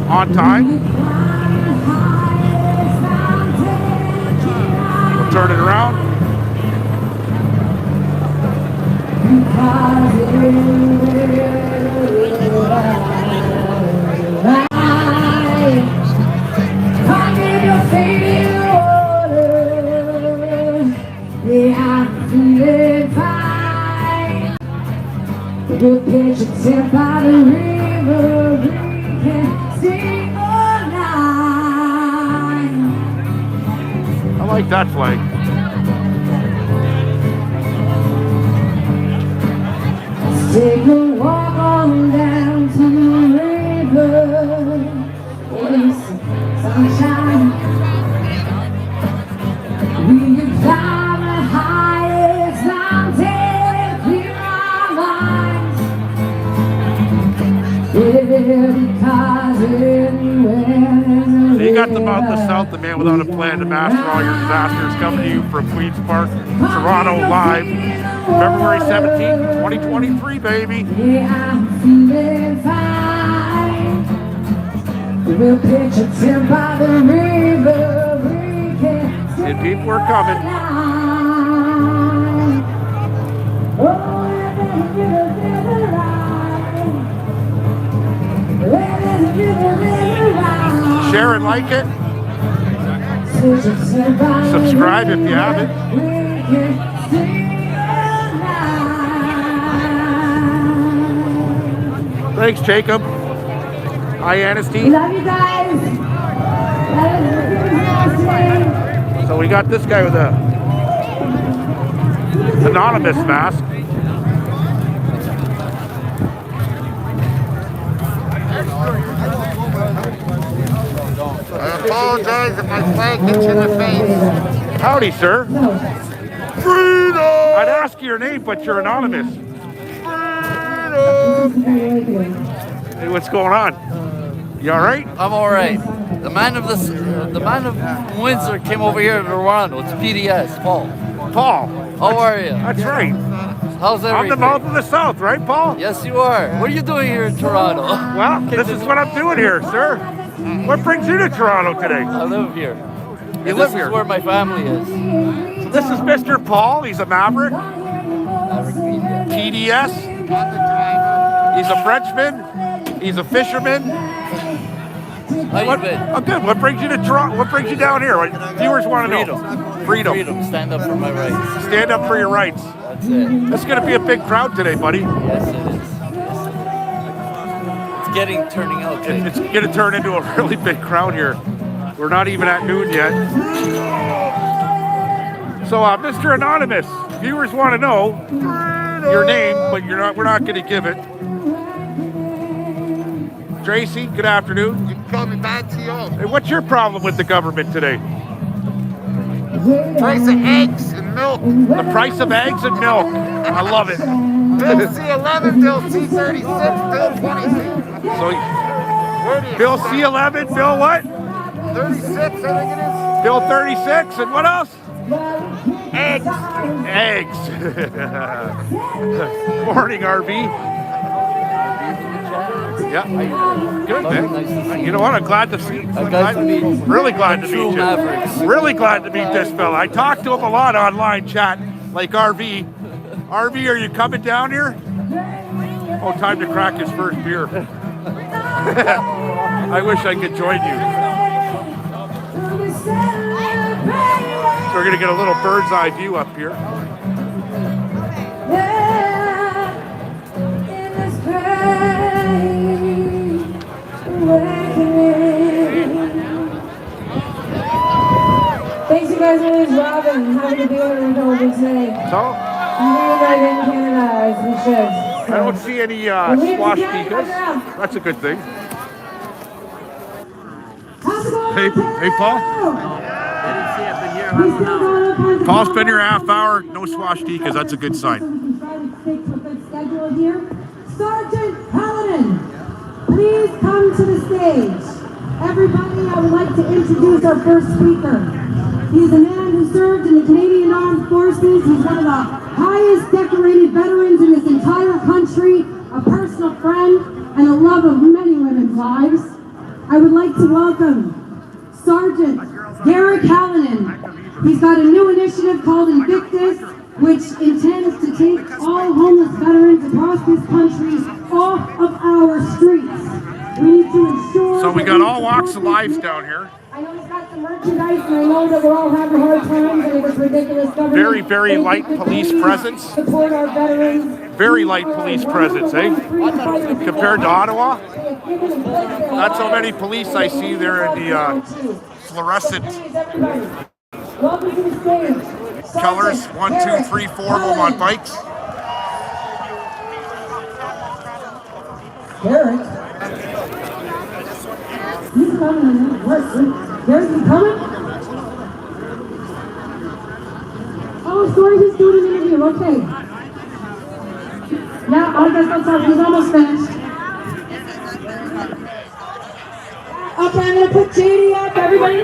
on time. We'll turn it around. We'll pitch a tip by the river, we can sing all night. I like that flag. Let's take a walk on down to the river. It's sunshine. We can climb the highest mountain, clear our minds. You got them out the south, the man without a plan to master all your disasters, coming to you from Queen's Park, Toronto, live, February 17th, 2023, baby. Yeah, I'm feeling fine. We'll pitch a tent by the river, we can And people are coming. Share and like it. Subscribe if you haven't. Thanks, Jacob. Hi, Anasty. Love you guys. So we got this guy with a anonymous mask. I apologize if my flag hits you in the face. Howdy, sir. Freedom! I'd ask you your name, but you're anonymous. Freedom! Hey, what's going on? You all right? I'm all right. The man of Windsor came over here to Toronto. It's PDS, Paul. Paul. How are you? That's right. How's I'm everything? the mouth of the South, right, Paul? Yes, you are. What are you doing here in Toronto? Well, this is what I'm doing here, sir. What brings you to Toronto today? I live here. You And live this here? is where my family is. So this is Mr. Paul. He's a maverick. TDS. He's a Frenchman. He's a fisherman. How you been? Oh, good. What brings you to Toronto? What brings you down here? What viewers want to know. Freedom. Freedom. Stand up for my rights. Stand up for your rights. That's it. It's going to be a big crowd today, buddy. Yes, it is. It's turning out good. It's going to turn into a really big crowd here. We're not even at noon yet. So, Mr. Anonymous, viewers want to know your name, but we're not going to give it. Tracy, good afternoon. You can call me Bad T.O. Hey, what's your problem with the government today? Price of eggs and milk. The price of eggs and milk. I love it. Bill C11, Bill C36, Bill 26. So, Where do you Bill start? C11, Bill what? 36, I think it Bill 36, and what else? is. Eggs. Morning, RV. Yeah, good, man. You know what? I'm glad to see you. Really glad to meet you. Mavericks. Really glad to meet this fella. I talked to him a lot online chat, like RV. RV, are you coming down here? Oh, time to crack his first beer. I wish I could join you. So we're gonna get a little bird's eye view up here. Thanks you guys for this, Robin. Happy to be able to go over today. So, I'm doing right in Canada as we should. I don't see any swastikas. That's a good thing. Hey, Paul. Paul's been here a half hour. No swastikas. That's a good sign. Sergeant Paladin, please come to the stage. Everybody, I would like to introduce our first speaker. He's a man who served in the Canadian Armed Forces. He's one of the highest decorated veterans in this entire country, a personal friend, and a love of many women's lives. I would like to welcome Sergeant Garrick Hallinan. He's got a new initiative called Invictus, which intends to take all homeless veterans across this country off of our streets. We need to ensure. So we got all walks of lives down here. I know he's got some merchandise, and I know that we're all having hard times, and it was ridiculous. Very, very light police presence. Support our veterans. Very light police presence, eh? Compared to Ottawa. Not so many police I see there in the fluorescent Welcome to the stage. colors. 1, 2, 3, 4 of them on bikes. Garrett? He's coming. Garrett, you coming? Oh, sorry, he's doing an interview. Okay. Yeah, I guess that's all. He's almost finished. Okay, I'm going to put JD up, everybody.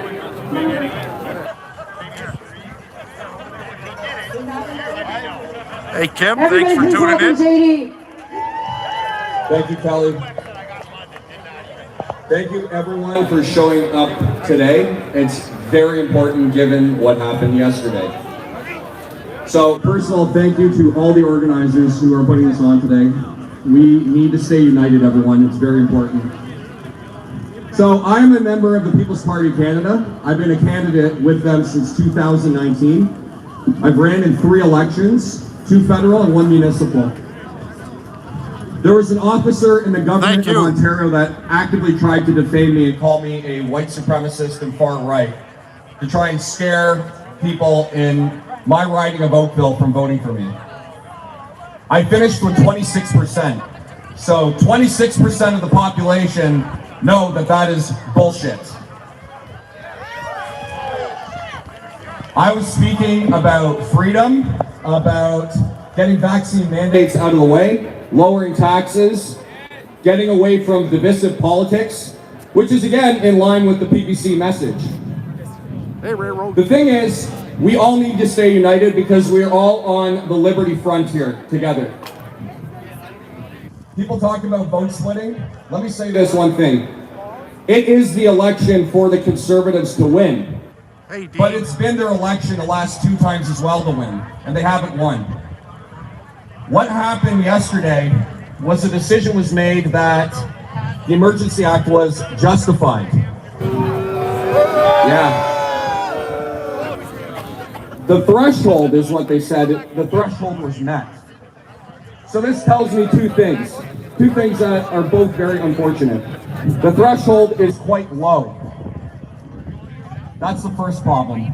Hey, Kim, thanks for tuning in. JD. Thank you, Kelly. Thank you, everyone, for showing up today. It's very important given what happened yesterday. So, personal thank you to all the organizers who are putting this on today. We need to stay united, everyone. It's very important. So, I'm a member of the People's Party of Canada. I've been a candidate with them since 2019. I've ran in 3 elections, 2 federal and 1 municipal. There was an officer in the government of Ontario that actively tried to defame me and call me a white supremacist and far right to try and scare people in my riding of Oakville from voting for me. I finished with 26%. So 26% of the population know that that is bullshit. I was speaking about freedom, about getting vaccine mandates out of the way, lowering taxes, getting away from divisive politics, which is again in line with the PPC message. Hey, Railroad. The thing is, we all need to stay united because we're all on the liberty frontier together. People talk about vote splitting. Let me say this one thing. It is the election for the Conservatives to win. Hey, Dean. But it's been their election the last 2 times as well to win, and they haven't won. What happened yesterday was a decision was made that the Emergency Act was justified. Yeah. The threshold is what they said. The threshold was met. So this tells me 2 things. 2 things that are both very unfortunate. The threshold is quite low. That's the first problem.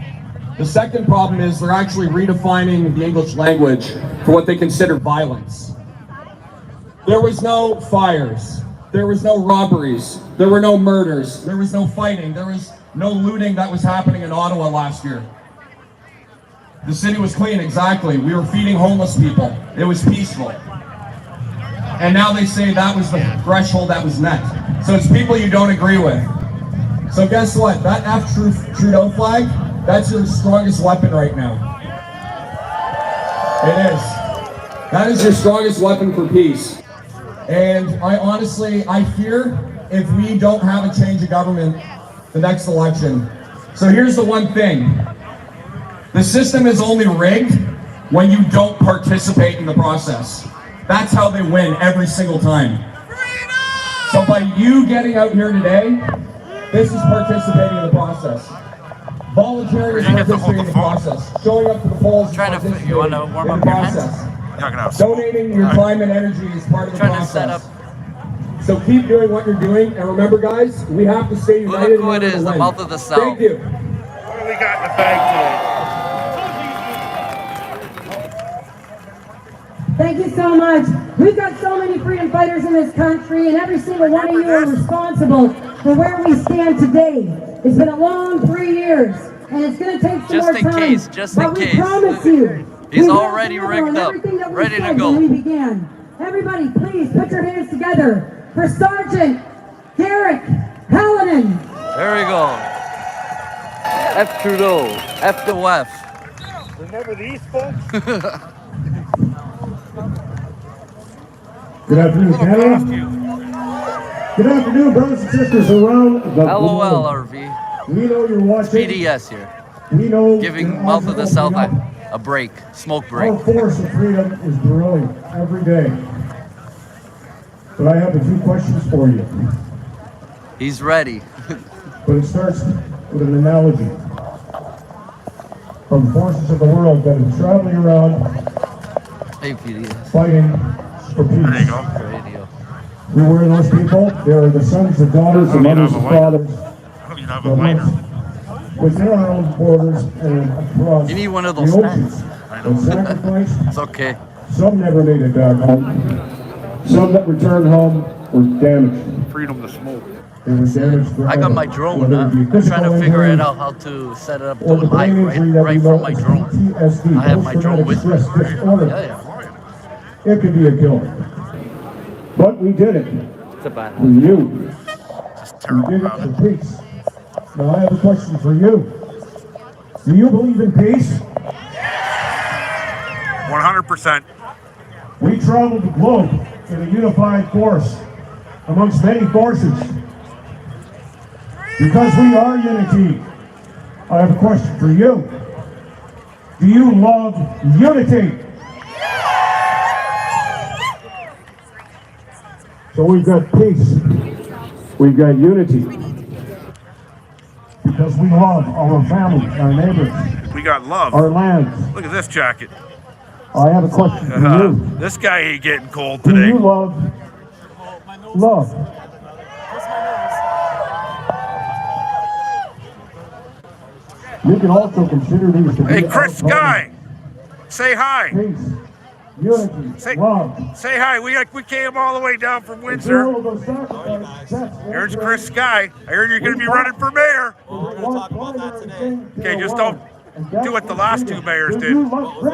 The second problem is they're actually redefining the English language for what they consider violence. There was no fires. There was no robberies. There were no murders. There was no fighting. There was no looting that was happening in Ottawa last year. The city was clean, exactly. We were feeding homeless people. It was peaceful. And now they say that was the threshold that was met. So it's people you don't agree with. So guess what? That F Trudeau flag, that's your strongest weapon right now. It is. That is your strongest weapon for peace. And I fear if we don't have a change of government the next election. So here's the one thing. The system is only rigged when you don't participate in the process. That's how they win every single time. So by you getting out here today, this is participating in the process. Volunteering is participating in the process. Showing up to the polls is participating in the process. Donating your time and energy is part of the process. So keep doing what you're doing, and remember, guys, we have to stay united. Look who it is, the mouth of the South. Thank you. What do we got in the bag Thank you so much. We've got so many freedom fighters in this country, and every single one of you are responsible for where we stand today. It's been a long 3 years, and it's going to take some more time. Just in case. We promise you, he's already rigged up, ready to go. When we began. Everybody, please put your hands together for Sergeant Garrick Hallinan. There we go. F Trudeau. F the West. Remember these folks? Good afternoon, Canada. Good afternoon, brothers and sisters around the LOL, globe. RV. We know you're watching. BDS here. We know Giving your Mouth eyes of the are South opening up. a break. Smoke break. Our force of freedom is growing every day. But I have a few questions for you. He's ready. But it starts with an analogy from forces of the world that are traveling around Hey, BDS. fighting for peace. There you go. Radio. Who were those people? They are the sons and daughters, the mothers and fathers, I don't even have a that lighter. live within our own borders and across You need one of the those oceans. snacks. And sacrificed. It's okay. Some never made it back home. Some that returned home were damaged. Freedom to smoke. They were damaged I got forever. my drone. Whether I'm it be trying physical to figure injury it out how to set it up or to the hide brain injury that we right know from my is drone. PTSD, I have my drone with me. post-traumatic stress disorder. Yeah. It could be a killer. But we did it. It's a bad For you. Just We terrible did it about for it. peace. Now I have a question for you. Do you believe in peace? 100%. We traveled the globe in a unified force amongst many forces. Because we are unity, I have a question for you. Do you love unity? So we've got peace. We've got unity. Because we love our family, our neighbors, We got love. our lands. Look at this jacket. I have a question for you. This guy ain't getting cold Do today. you love love? You can also consider these to be Hey, Chris our Guy, say hi. peace, unity, Say, love. say hi. We came all the way down from Windsor. Here's Chris Sky. I heard you're going to be running for mayor. We're going to talk about that today. Okay, just don't do what the last two mayors did.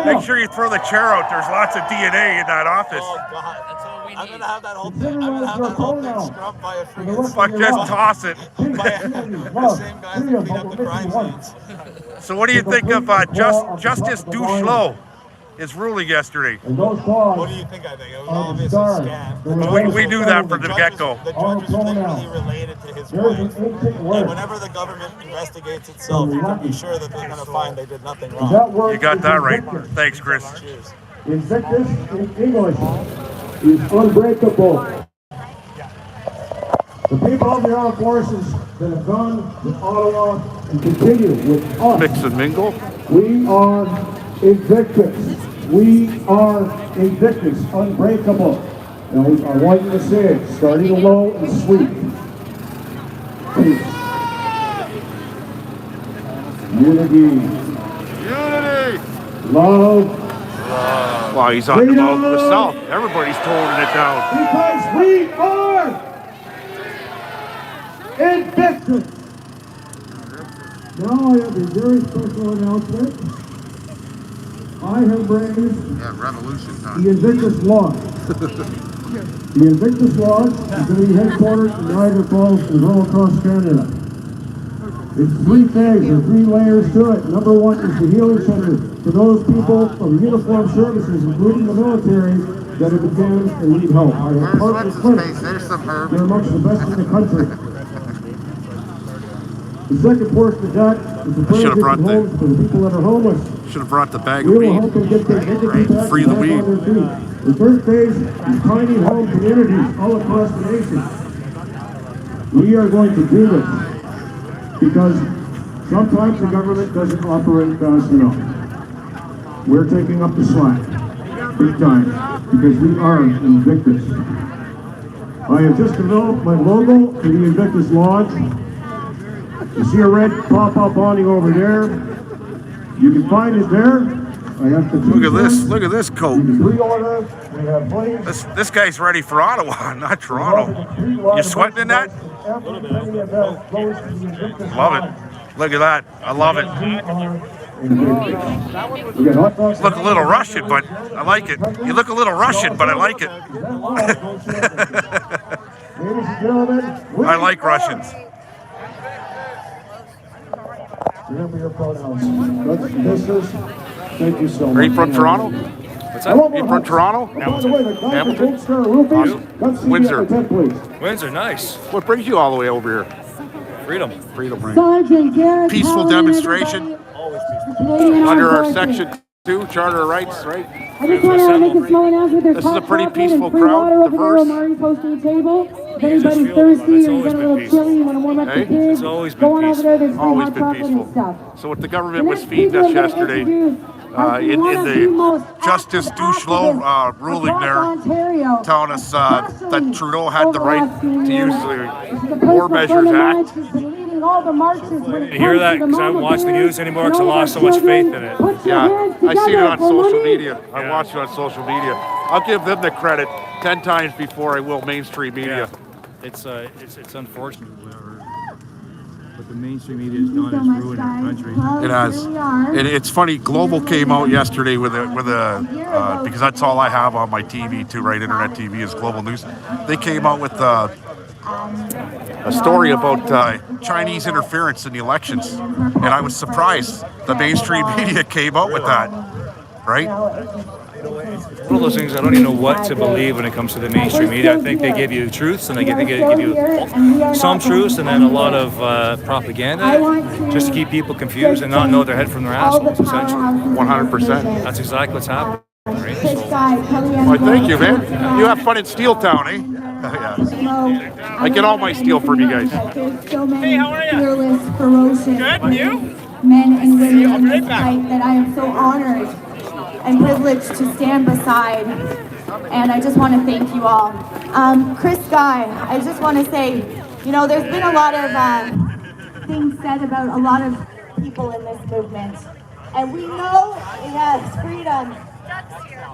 Make sure you throw the chair out. There's lots of DNA in that office. Oh God, that's all we need. I'm gonna have that whole thing. I'm gonna have that whole thing scrubbed by a freaking Fuck, just toss it. by the same guys that clean up the crime scenes. So what do you think of Justice Duchesneau? His ruling yesterday. What do you think? I think it was obviously a scam. We knew that from the get-go. The judge was literally related to his wife. And whenever the government investigates itself, you can be sure that they're gonna find they did nothing wrong. You got that right. Thanks, Chris. Cheers. Invictus in English is unbreakable. The people of the armed forces that have gone to Ottawa and continue with us. Mix and mingle. We are Invictus. We are Invictus, unbreakable. Now, I want you to say it, starting low and sweet. Peace. Unity. Unity. Love. Well, he's on the mouth of the South. Everybody's holding it down. Because we are Invictus. Now I have a very special announcement. I have raised Revolution time. the Invictus Lodge. The Invictus Lodge is going to be headquartered in Niagara Falls and all across Canada. It's three things, or three layers to it. Number one is the healing center for those people from uniformed services, including the military, that have been damaged and need help. I have partnered clinics. There's some herb. They're amongst the best in the country. The second portion of that is the Should have brought transition homes for the people that are homeless. Should have brought the bag We of will weed. help them get their dignity back Free and the back weed. on their feet. The third phase is tiny home communities all across the nation. We are going to do this because sometimes the government doesn't operate fast enough. We're taking up the slack, big time, because we are Invictus. I have just developed my logo for the Invictus Lodge. You see a red pop-up awning over there. You can find it there. I have to Look at this. Look at this coat. pre-order. We have plenty. This guy's ready for Ottawa, not Toronto. You sweating in that? Love it. Look at that. I love it. Look a little Russian, but I like it. You look a little Russian, but I like it. I like Russians. Remember your pronouns. Brothers and sisters, thank you so much. Are you from Toronto? What's that? You from Toronto? Hamilton? Windsor. Windsor, nice. What brings you all the way over here? Freedom. Freedom, right? Sergeant Garrett Peaceful Hallinan, demonstration. everybody. Canadian Under our Armed Forces. Section 2 Charter of Rights, right? I just want to make a small announcement. There's This is a hot pretty chocolate peaceful and free crowd, water over there. diverse. Omari's hosting a table. If anybody's just feel thirsty it's or you always got a been little peaceful. chilly, you want to warm up Hey? the kids, It's always been go on over there. There's free Always hot been chocolate peaceful. and stuff. So what the government The was next feeding speaker us I'm gonna yesterday introduce in one of the the most Justice active Dushlo activists ruling across there, Ontario, telling us that especially Trudeau had the over right last few to years. use She's a the personal War Measures friend of mine. Act. She's been leading all the marches when it You hear comes that? to the 'Cause I don't mama watch the bears news anymore and 'cause I all lost the so much children. faith in it. Put your Yeah, hands I seen it together on for social money. media. I watched it on social media. I'll give them the credit 10 times before I will mainstream media. It's unfortunate. What the mainstream media has done So is much, ruined our guys. country. Well, It has. here we are. And it's funny, Global came out yesterday with a because that's all I have on my TV too, right? Internet TV is Global News. They came out with a story about Chinese interference in the elections. And I was surprised the mainstream media came out with that, right? One of those things I don't even know what to believe when it comes to the mainstream media. I think they give you truths and they give you some truths and then a lot of propaganda just to keep people confused and not know their head from their assholes, essentially. 100%. That's exactly what's happening. Right? Why, thank you, man. You have fun in Steel Town, eh? Yeah. I get all my steel from you guys. Hey, how are you? Fearless, ferocious. Good, and you? Men and women in this fight that I am so honored and privileged to stand beside. And I just want to thank you all. Chris Guy, I just want to say, you know, there's been a lot of things said about a lot of people in this movement. And we know it has freedom.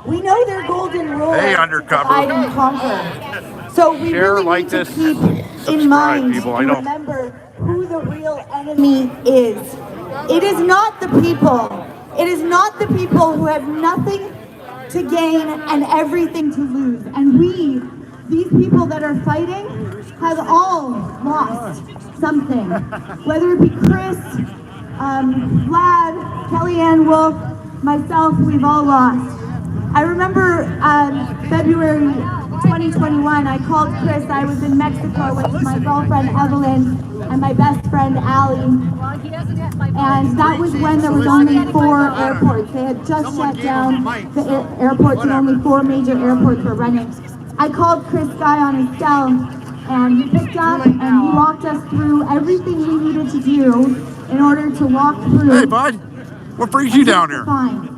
We know their golden rule. Hey, undercover. Divide and conquer. So we Share, really like need to this, keep subscribe, in mind people, I and know. remember who the real enemy is. It is not the people. It is not the people who have nothing to gain and everything to lose. And we, these people that are fighting, have all lost something. Whether it be Chris, Vlad, Kellyanne Wolf, myself, we've all lost. I remember February 2021, I called Chris. I was in Mexico with my girlfriend Evelyn and my best friend Allie. And that was when there was only 4 airports. They had just shut down the airports and only 4 major airports were running. I called Chris Guy on his cell and he picked up and he walked us through everything we needed to do in order to walk through. Hey, bud, what brings you down here? Fine.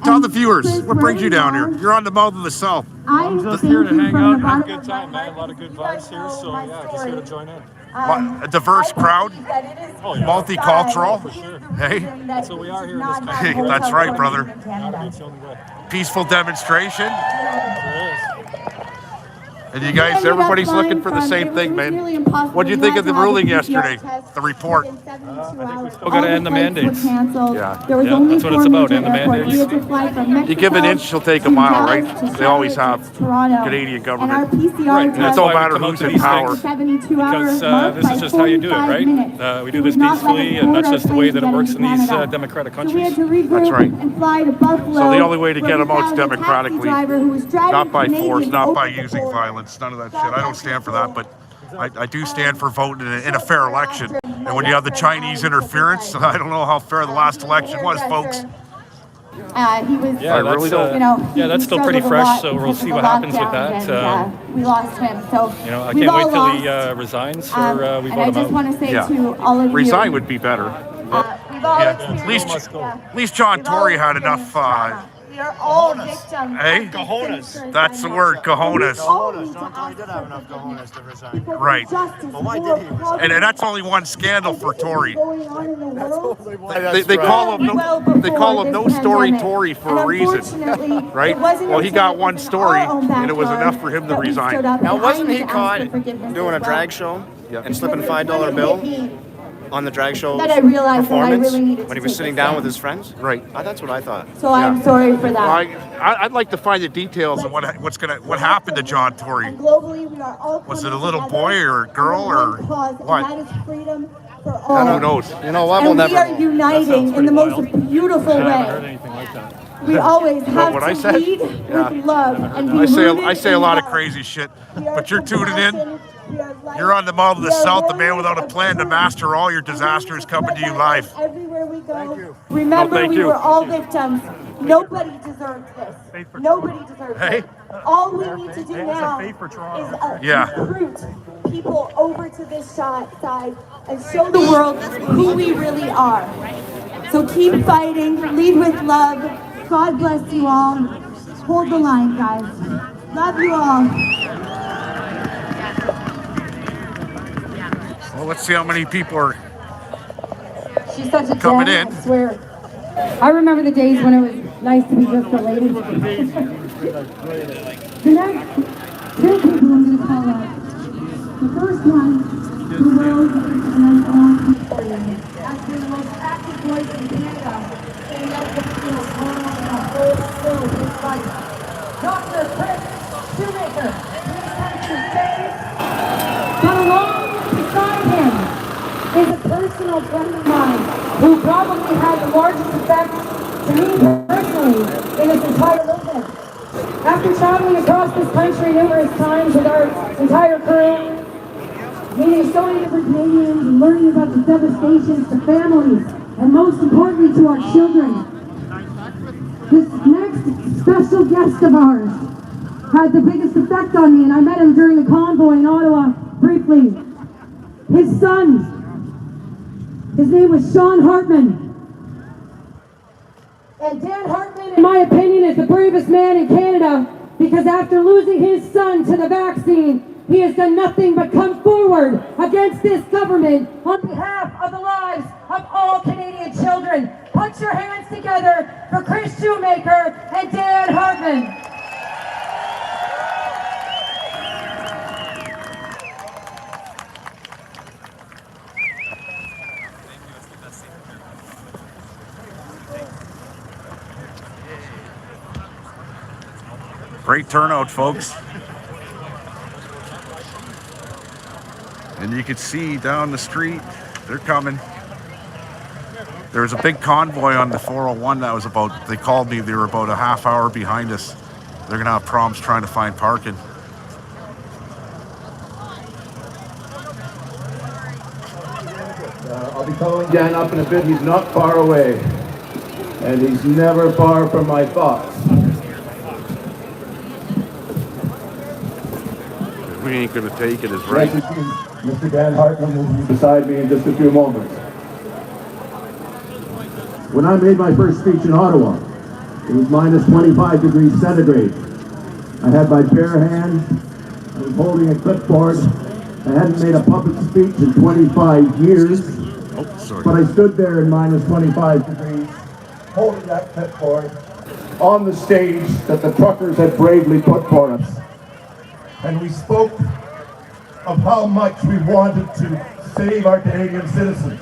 Tell the viewers, what brings you down here? You're on the mouth of the South. I'm just here to hang out and have a Good time, man. A lot of good vibes here, so yeah, just here to join in. A diverse crowd, multicultural. For sure. Hey, That's what we are here in this hey, country. that's right, brother. It's the only way. Peaceful demonstration. There is. And you guys, everybody's looking for the same thing, man. What do you think of the ruling yesterday? The report? Still got to end the mandates. Yeah. There was Yeah, only that's what 4 it's about, major end the airports. mandates. We had to fly from Mexico You give an inch, she'll take a to mile, Dallas right? to They always Charlotte have. to Toronto. Canadian government. And our PCR Right, and It test don't why we matter come out who's to in these power. things. 72-hour Because mark this by is just how you do it, 45 right? minutes. We do We this would not let peacefully, a and that's quarter just the way that it plane works get in these Canada. democratic So we had countries. to regroup That's right. and fly to Buffalo. So the only way to where get we them out is found a taxi democratically, driver who was driving not by force, Canadians not over by the using border. violence, none of that shit. I don't stand for that, but I do stand for voting in a fair election. And when you have the Chinese interference, I don't know how fair the last election was, folks. He was, Yeah, that's, you know, that's still pretty fresh, so we'll see what happens with that. We lost him, so You know, I we've can't wait all till he lost. resigns or we And vote I him just out. want to say Yeah. to all of you, Resign would be better. we've all Yeah, experienced, at least John Tory had enough. we are all victims. Hey? of cojones. That's the word, cojones. John Tory did have enough cojones to resign. Right. But why did he resign? And that's only one scandal for Tory. They They call him no story Tory for a reason, right? Well, he got one story, and it was enough for him to resign. Now, wasn't he caught doing a drag show and slipping a $5 bill on the drag show That I realized that I performance really needed to when he was take sitting a down stand. with his friends? Right. That's what I thought. So I'm sorry for that. I'd like to find the details of what happened to John Tory. And globally, we are all Was it a coming little together boy or a girl under or one cause, what? And that is freedom for all. Who knows? You know what? We'll And we never are know. uniting in the most beautiful I haven't heard way. anything like that. We always have what I to said? lead Yeah. with love and be I rooted say a in lot of love. crazy shit, We are but you're tuning in. compassion, we are light, You're on the Mall of the we are South, the man warriors without a of plan to truth. master all your And we need disasters to coming spread to you that live. light everywhere we go. Thank you. Remember, No, thank we you. were all victims. Nobody deserves this. Nobody deserves Hey. it. All we need to do now is recruit people over to this side and show the world who we really are. So keep fighting, lead with love. God bless you all. Hold the line, guys. Love you all. Well, let's see how many people are She's such a coming gem, in. I swear. I remember the days when it was nice to be just a lady. The next two people I'm going to call up. The first one, who rose and then on has been the most active voice in Canada, standing out for the Toronto and the whole world in fight. Dr. Chris Shoemaker, please come to the stage. But along beside him is a personal friend of mine who probably had the largest effect to me personally in his entire movement. After traveling across this country numerous times with our entire crew, meeting so many different Canadians and learning about the devastations to families and most importantly to our children, this next special guest of ours had the biggest effect on me, and I met him during the Convoy in Ottawa briefly. His son, his name was Sean Hartman. And Dan Hartman, in my opinion, is the bravest man in Canada because after losing his son to the vaccine, he has done nothing but come forward against this government on behalf of the lives of all Canadian children. Put your hands together for Chris Shoemaker and Dan Hartman. Great turnout, folks. And you can see down the street, they're coming. There was a big convoy on the 401 that was about, they called me, they were about a half hour behind us. They're gonna have problems trying to find parking. I'll be calling Dan up in a bit. He's not far away. And he's never far from my thoughts. We ain't gonna take it as right. Mr. Dan Hartman will be beside me in just a few moments. When I made my first speech in Ottawa, it was minus 25 degrees centigrade. I had my bare hand, I was holding a clipboard. I hadn't made a public speech in 25 years, but I stood there in minus 25 degrees, holding that clipboard On the stage that the truckers had bravely put for us. and we spoke of how much we wanted to save our Canadian citizens.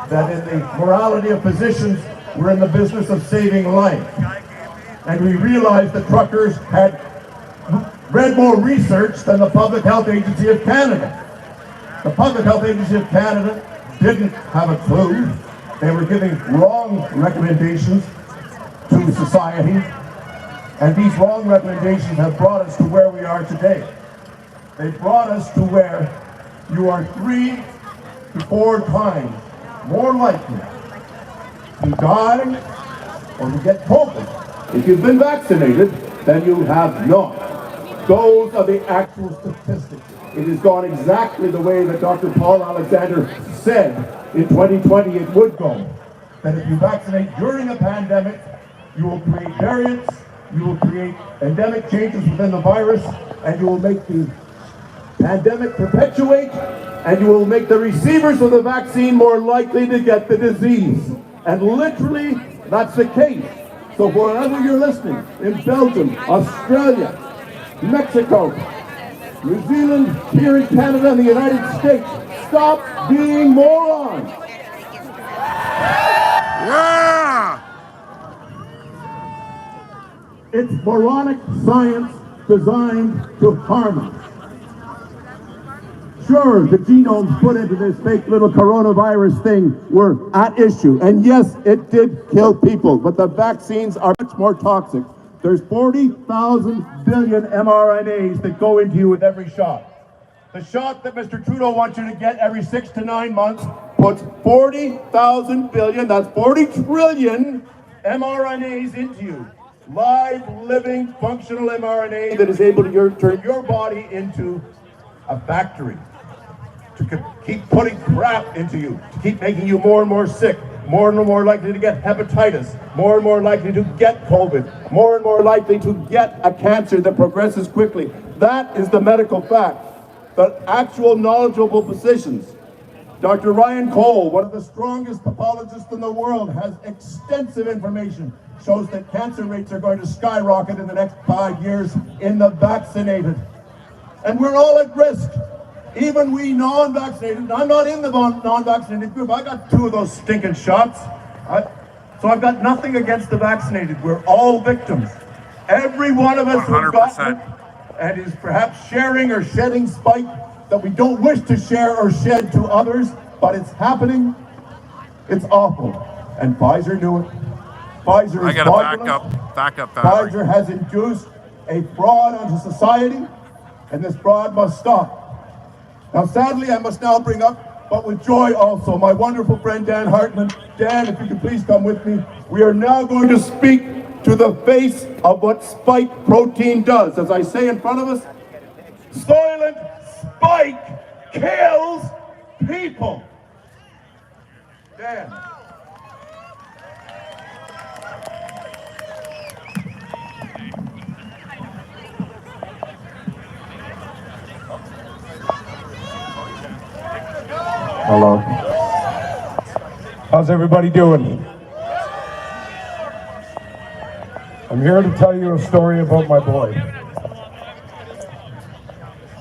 That in the morality of physicians, we're in the business of saving life. And we realized the truckers had read more research than the Public Health Agency of Canada. The Public Health Agency of Canada didn't have a clue. They were giving wrong recommendations to society. And these wrong recommendations have brought us to where we are today. They brought us to where you are 3 to 4 times more likely to die or to get COVID. If you've been vaccinated, then you have not. Those are the actual statistics. It has gone exactly the way that Dr. Paul Alexander said in 2020 it would go. That if you vaccinate during a pandemic, you will create variants, you will create endemic changes within the virus, and you will make the pandemic perpetuate, and you will make the receivers of the vaccine more likely to get the disease. And literally, that's the case. So wherever you're listening, in Belgium, Australia, Mexico, New Zealand, here in Canada, and the United States, stop being morons. Yeah! It's moronic science designed to harm us. sure the genomes put into this fake little coronavirus thing were at issue. And yes, it did kill people, but the vaccines are much more toxic. There's 40,000 billion mRNAs that go into you with every shot. The shot that Mr. Trudeau wants you to get every 6 to 9 months puts 40,000 billion, that's 40 trillion mRNAs into you. Live, living, functional mRNA that is able to turn your body into a factory, to keep putting crap into you, to keep making you more and more sick, more and more likely to get hepatitis, more and more likely to get COVID, more and more likely to get a cancer that progresses quickly. That is the medical fact. The actual knowledgeable physicians. Dr. Ryan Cole, one of the strongest pathologists in the world, has extensive information, shows that cancer rates are going to skyrocket in the next 5 years in the vaccinated. And we're all at risk. Even we non-vaccinated. I'm not in the non-vaccinated group. I got 2 of those stinking shots. So I've got nothing against the vaccinated. We're all victims. Every one of us who's gotten it and is perhaps sharing or shedding spite that we don't wish to share or shed to others, but it's happening. It's awful. And Pfizer knew it. Pfizer is back up battery. Pfizer has induced a fraud onto society, and this fraud must stop. Now, sadly, I must now bring up, but with joy also, my wonderful friend Dan Hartman. Dan, if you could please come with me. We are now going to speak to the face of what spike protein does. As I say in front of us, Soylent Spike kills people. Dan. Hello. How's everybody doing? I'm here to tell you a story about my boy.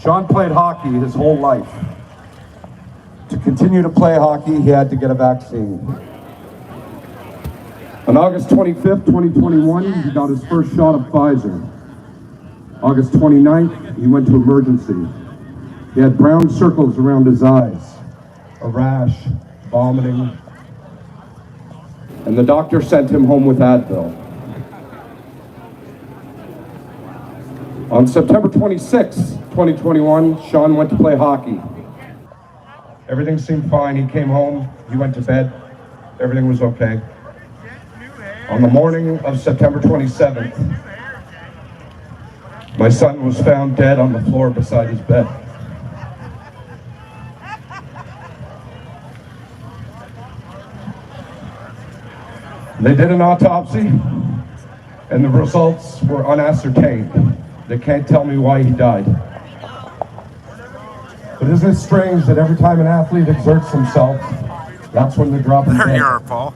Sean played hockey his whole life. To continue to play hockey, he had to get a vaccine. On August 25th, 2021, he got his first shot of Pfizer. August 29th, he went to emergency. He had brown circles around his eyes, a rash, vomiting, and the doctor sent him home with Advil. On September 26, 2021, Sean went to play hockey. Everything seemed fine. He came home, he went to bed, everything was okay. On the morning of September 27th, my son was found dead on the floor beside his bed. They did an autopsy, and the results were unascertained. They can't tell me why he died. But isn't it strange that every time an athlete exerts himself, that's when they're dropping dead? There you are, Paul.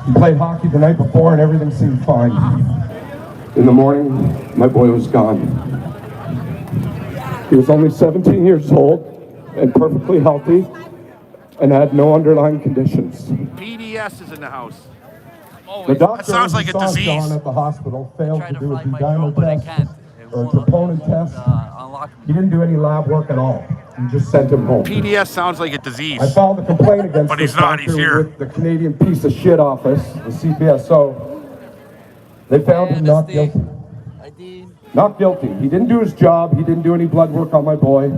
He played hockey the night before, and everything seemed fine. In the morning, my boy was gone. He was only 17 years old and perfectly healthy and had no underlying conditions. PDS is in the house. The doctor That sounds like who a saw disease. Sean at the hospital failed to do a D-dimer test or a troponin test. He didn't do any lab work at all. He just sent him home. PDS sounds like a disease. I filed a complaint against But this he's not, doctor he's here. with the Canadian piece of shit office, the CPSO. They found him not guilty. Not guilty. He didn't do his job. He didn't do any blood work on my boy.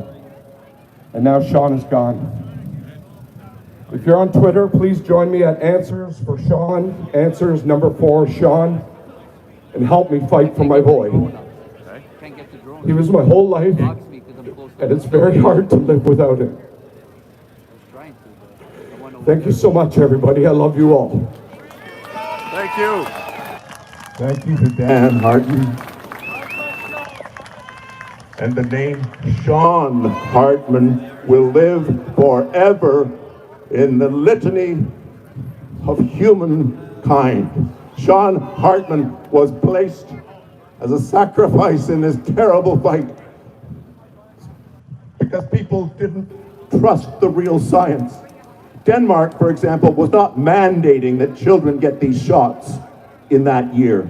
And now Sean is gone. If you're on Twitter, please join me at Answers for Sean, Answers number 4 Sean, and help me fight for my boy. He was my whole life, and it's very hard to live without him. Thank you so much, everybody. I love you all. Thank you. Thank you to Dan Hartman. And the name Sean Hartman will live forever in the litany of humankind. Sean Hartman was placed as a sacrifice in this terrible fight because people didn't trust the real science. Denmark, for example, was not mandating that children get these shots in that year.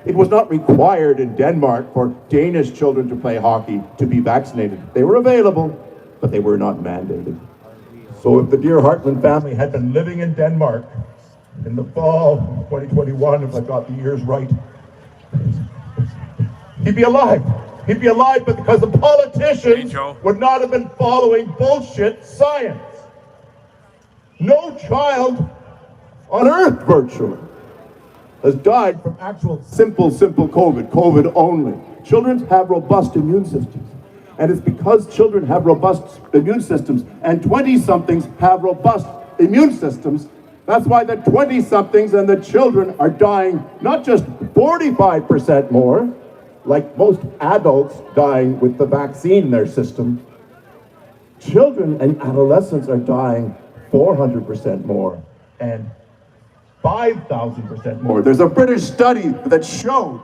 It was not required in Denmark for Danish children to play hockey to be vaccinated. They were available, but they were not mandated. So if the dear Hartland family had been living in Denmark in the fall of 2021, if I got the years right, he'd be alive. He'd be alive, but because the politicians would not have been following bullshit science. No child on earth, virtually, has died from actual simple COVID only. Children have robust immune systems. And it's because children have robust immune systems and 20-somethings have robust immune systems, that's why the 20-somethings and the children are dying not just 45% more, like most adults dying with the vaccine in their system. Children and adolescents are dying 400% more and 5,000% more. There's a British study that showed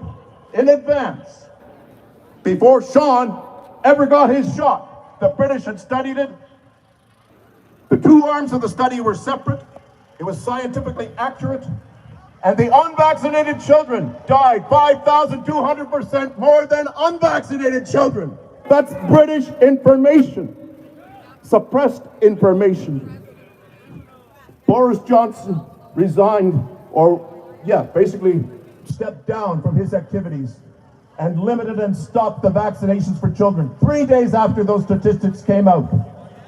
in advance, before Sean ever got his shot, the British had studied it. The two arms of the study were separate. It was scientifically accurate. And the unvaccinated children died 5,200% more than unvaccinated children. That's British information. Suppressed information. Boris Johnson resigned, basically stepped down from his activities and limited and stopped the vaccinations for children 3 days after those statistics came out.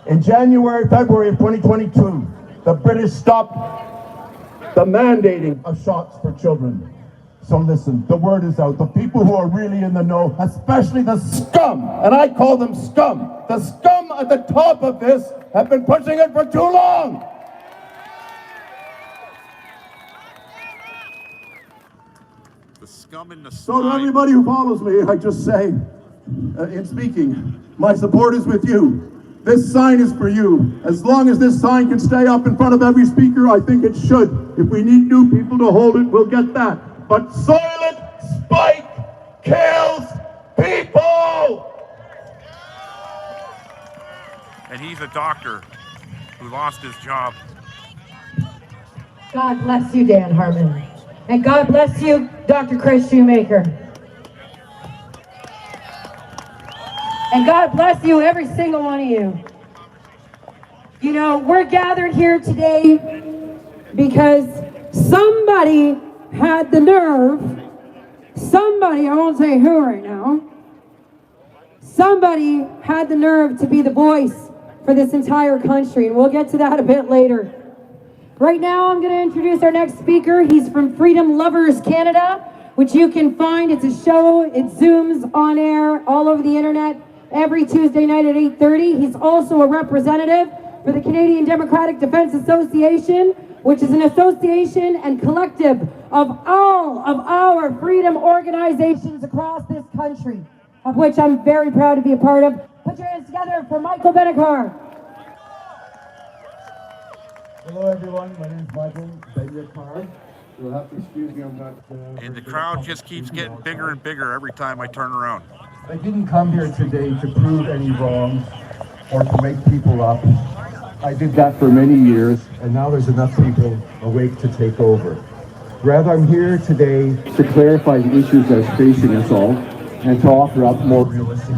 In February of 2022, the British stopped the mandating of shots for children. So listen, the word is out. The people who are really in the know, especially the scum, and I call them scum, the scum at the top of this have been pushing it for too long. The scum in the So to everybody who follows me, I just say, in speaking, my support is with you. This sign is for you. As long as this sign can stay up in front of every speaker, I think it should. If we need new people to hold it, we'll get that. But Soylent Spike kills people! And he's a doctor who lost his job. God bless you, Dan Harmon. And God bless you, Dr. Chris Shoemaker. And God bless you, every single one of you. You know, we're gathered here today because somebody had the nerve, somebody, I won't say who right now, somebody had the nerve to be the voice for this entire country, and we'll get to that a bit later. Right now, I'm going to introduce our next speaker. He's from Freedom Lovers Canada, which you can find. It's a show. It zooms on air all over the internet every Tuesday night at 8:30. He's also a representative for the Canadian Democratic Defence Association, which is an association and collective of all of our freedom organizations across this country, of which I'm very proud to be a part of. Put your hands together for Michael Benekar. Hello everyone, my name is Michael Benekar. You'll have to excuse me, I'm not... And the crowd just keeps getting bigger and bigger every time I turn around. I didn't come here today to prove any wrongs or to wake people up. I did that for many years, and now there's enough people awake to take over. Rather, I'm here today to clarify the issues that are facing us all and to offer up more realistic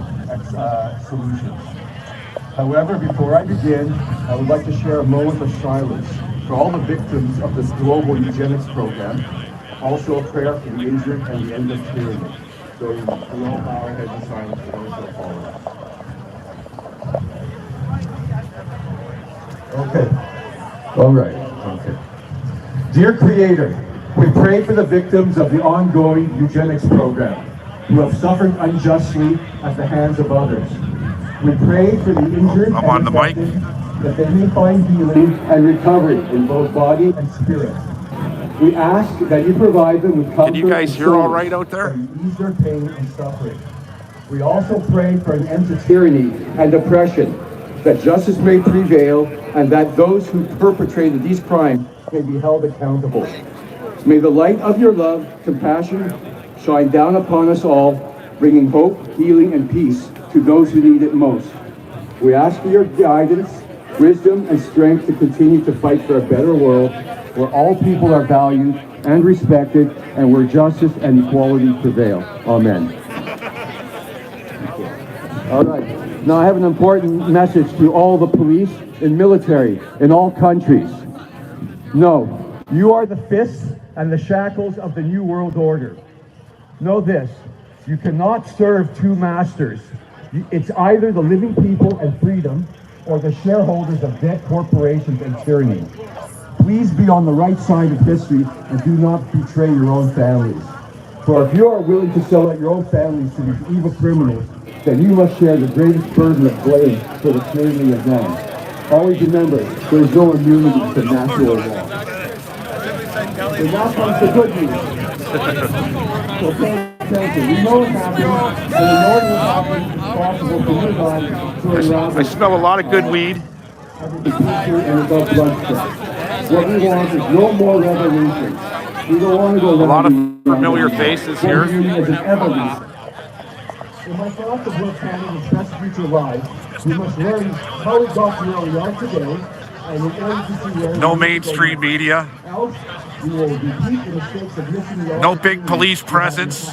solutions. However, before I begin, I would like to share a moment of silence for all the victims of this global eugenics program, also a prayer for the injured and the end of tyranny. So we all bow our heads in silence for those that follow. Okay. All right. Okay. Dear Creator, we pray for the victims of the ongoing eugenics program who have suffered unjustly at the hands of others. We pray for the injured I'm on the mic. that they may find healing and recovery in both body and spirit. We ask that you provide them with comfort. Can you guys hear all right out there? And ease their pain and suffering. We also pray for an end to tyranny and oppression, that justice may prevail, and that those who perpetrated these crimes may be held accountable. May the light of your love, compassion, shine down upon us all, bringing hope, healing, and peace to those who need it most. We ask for your guidance, wisdom, and strength to continue to fight for a better world where all people are valued and respected and where justice and equality prevail. Amen. All right. Now I have an important message to all the police and military in all countries. No, you are the fists and the shackles of the New World Order. Know this, you cannot serve two masters. It's either the living people and freedom or the shareholders of debt corporations and tyranny. Please be on the right side of history and do not betray your own families. For if you are willing to sell out your own families to these evil criminals, then you must share the greatest burden of blame for the tyranny of them. Always remember, there is no immunity to natural law. And now comes the good news. So pay attention. We know what's happening, and in order to happen, it's possible to move on to a round I smell a lot of good weed. and above bloodshed. What we want is no more revolution. We don't want to go A lot of familiar faces here. in my thoughts of what Canada's best future lies, we must learn how we got to where we are today, and in order to see where No mainstream media. else, we will repeat the mistakes of missing the No big police presence.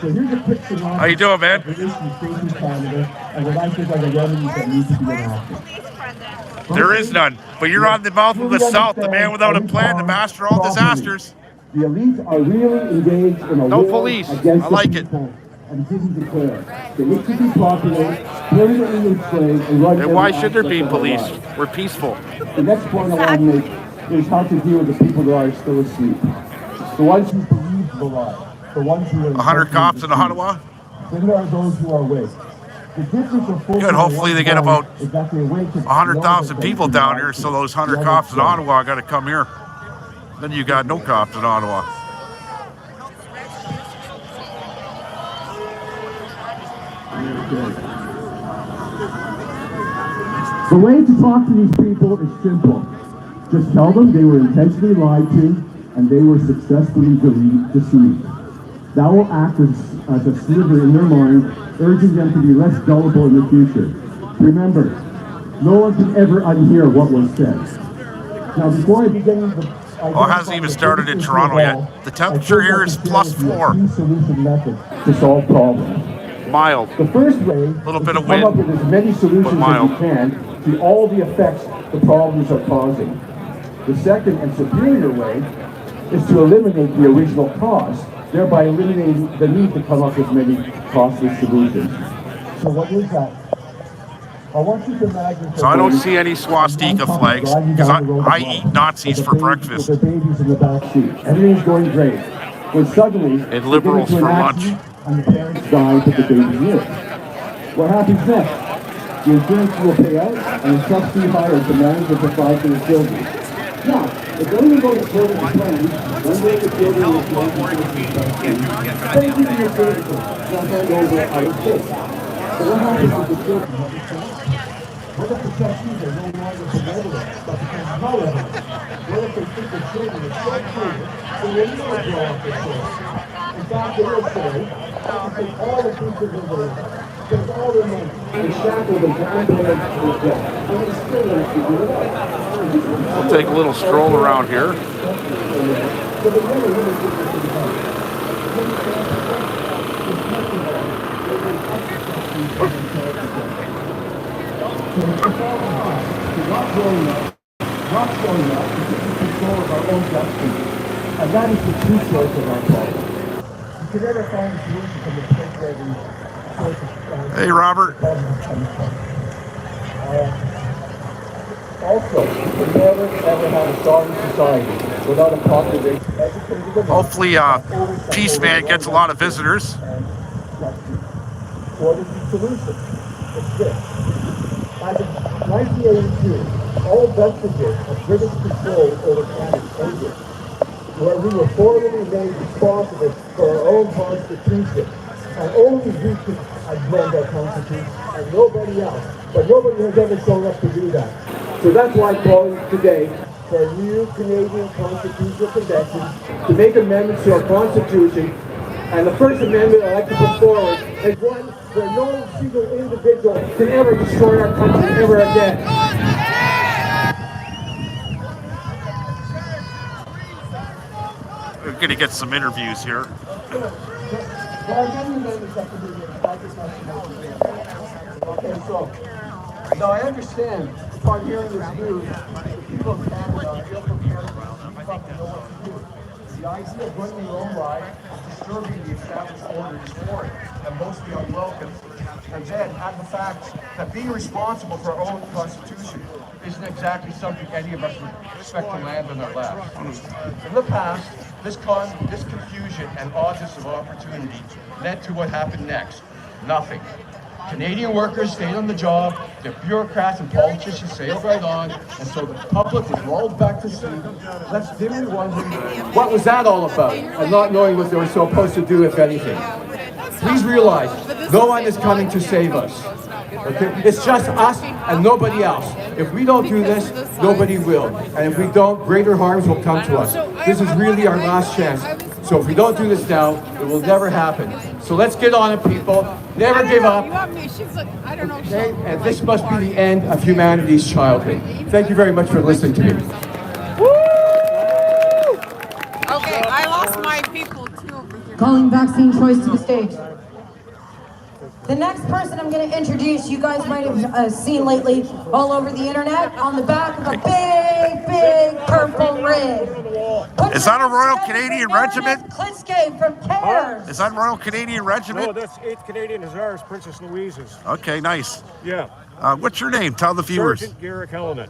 So here's a quick synopsis How you doing, man? of the issues facing Canada and what I think are the remedies that need to be enacted. There is none. But you're on the mouth of the South, the man without a plan to master all disasters. The elites are really engaged in a No war police. against I like the it. people and didn't declare. They need to depopulate, permanently enslave, and run And why every should there aspect be of their police? lives. We're peaceful. The next point I want to make is how to deal with the people that are still asleep. The ones who believe the lie. The ones who are 100 cops in Ottawa. Then there are those who are awake. The difference of Good. Hopefully they get about is that they awake to 100,000 people down here, so those 100 cops in Ottawa got to come here. Then you got no cops in Ottawa. The way to talk to these people is simple. Just tell them they were intentionally lied to and they were successfully deceived. That will act as a sliver in their mind, urging them to be less gullible in the future. Remember, no one can ever unhear what was said. Now, before I begin Oh, it hasn't even started in Toronto yet. The temperature here is +4. Solution method to solve problems. Mild. The first way is Little bit to of come up wind, with as many solutions but as mild. you can to all the effects the problems are causing. The second and superior way is to eliminate the original cause, thereby eliminating the need to come up with many costly solutions. So what is that? I want you to imagine. So I don't see any swastika flags because I eat Nazis for breakfast. With their babies in the back seat. Everything's going great. When suddenly, And liberals they get into for an lunch. accident and the parents die and put the baby in. What happens next? The insurance will pay out and a trustee hired to manage and provide for the children. Now, if they even go to children's plans, one day the children will go to the thank you for your services. Not hand over our kids. So what happens with the children? What if the trustees are no longer benevolent, but become malevolent? What if they think the children are so cruel, so they never grow up their children? In fact, it is so. They can take all the features of their life, take all their money, and shackle the grandparents to death. And they still don't have to do it. We'll take a little stroll around here. So they never really get this to the body. Not growing up, to take control of our own destiny. And that is the true source of our problem. You can never find a solution from the place where the source of Hey, Robert. problems comes from. Also, you can never ever have a solid society without a population educated enough. Hopefully, Peace Man gets a lot of visitors. What is the solution? It's this. As of 1982, all vestiges of British control over Canada ended, where we were formally made responsible for our own constitution. And only we could amend our constitution, and nobody else. But nobody has ever shown up to do that. So that's why I'm calling today for a new Canadian Constitutional Convention to make amendments to our Constitution. And the first amendment I'd like to put forward is one where no single individual can ever destroy our country ever again. We're going to get some interviews here. There are many amendments that can be made. I just want to know. Okay, so now I understand upon hearing this news, the people of Canada are ill prepared to know what to do. The idea of running your own ride, disturbing the established order is foreign and mostly unwelcome. And then add the fact that being responsible for our own constitution isn't exactly something any of us would expect to land in our laps. In the past, this confusion and oddness of opportunity led to what happened next. Nothing. Canadian workers stayed on the job, the bureaucrats and politicians sailed right on, and so the public was lulled back to sleep, left dimly wondering what was that all about, and not knowing what they were supposed to do, if anything. Please realize, no one is coming to save us. Okay? It's just us and nobody else. If we don't do this, nobody will. And if we don't, greater harms will come to us. This is really our last chance. So if we don't do this now, it will never happen. So let's get on it, people. Never give up. Okay? And this must be the end of humanity's childhood. Thank you very much for listening to me. Woo! Okay, I lost my people too over here. Calling vaccine choice to the stage. The next person I'm going to introduce, you guys might have seen lately all over the internet, on the back of a big, big purple rig. Is that a Royal Canadian Regiment? Klitschke from CARES. Is that Royal Canadian Regiment? No, that's 8th Canadian Hussars, Princess Louise's. Okay, nice. Yeah. What's your name? Tell the viewers. Sergeant Garrick Hallinan.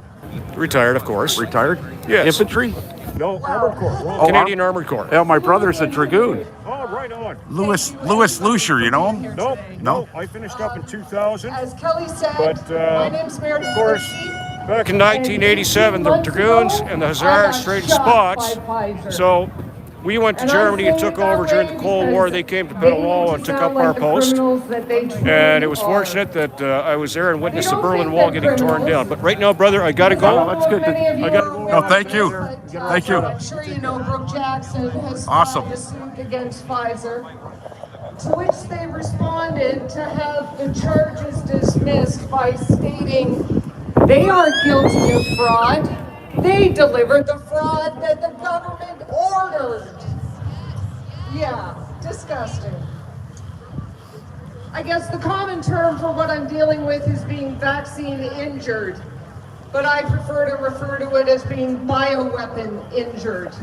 Retired, of course. Retired? Yes. Infantry? No, Armored Corps. Oh, Canadian Armored Corps. Yeah, my brother's a dragoon. Oh, right on. Louis Lucier, you know him? No. I finished up in 2000. As Kelly said, But, my name's Meredith. of course, back in 1987, the Dragoons and the Hussars traded spots. So we went to Germany and took over during the Cold War. They came to Pennawall and took up our post. And it was fortunate that I was there and witnessed the Berlin Wall getting torn down. But right now, brother, I got to go. That's good. I got to go. No, thank you. Thank you. I'm sure you know Brooke Jackson has Awesome. filed a suit against Pfizer, to which they responded to have the charges dismissed by stating they aren't guilty of fraud. They delivered the fraud that the government ordered. Yeah, disgusting. I guess the common term for what I'm dealing with is being vaccine injured, but I prefer to refer to it as being bioweapon injured.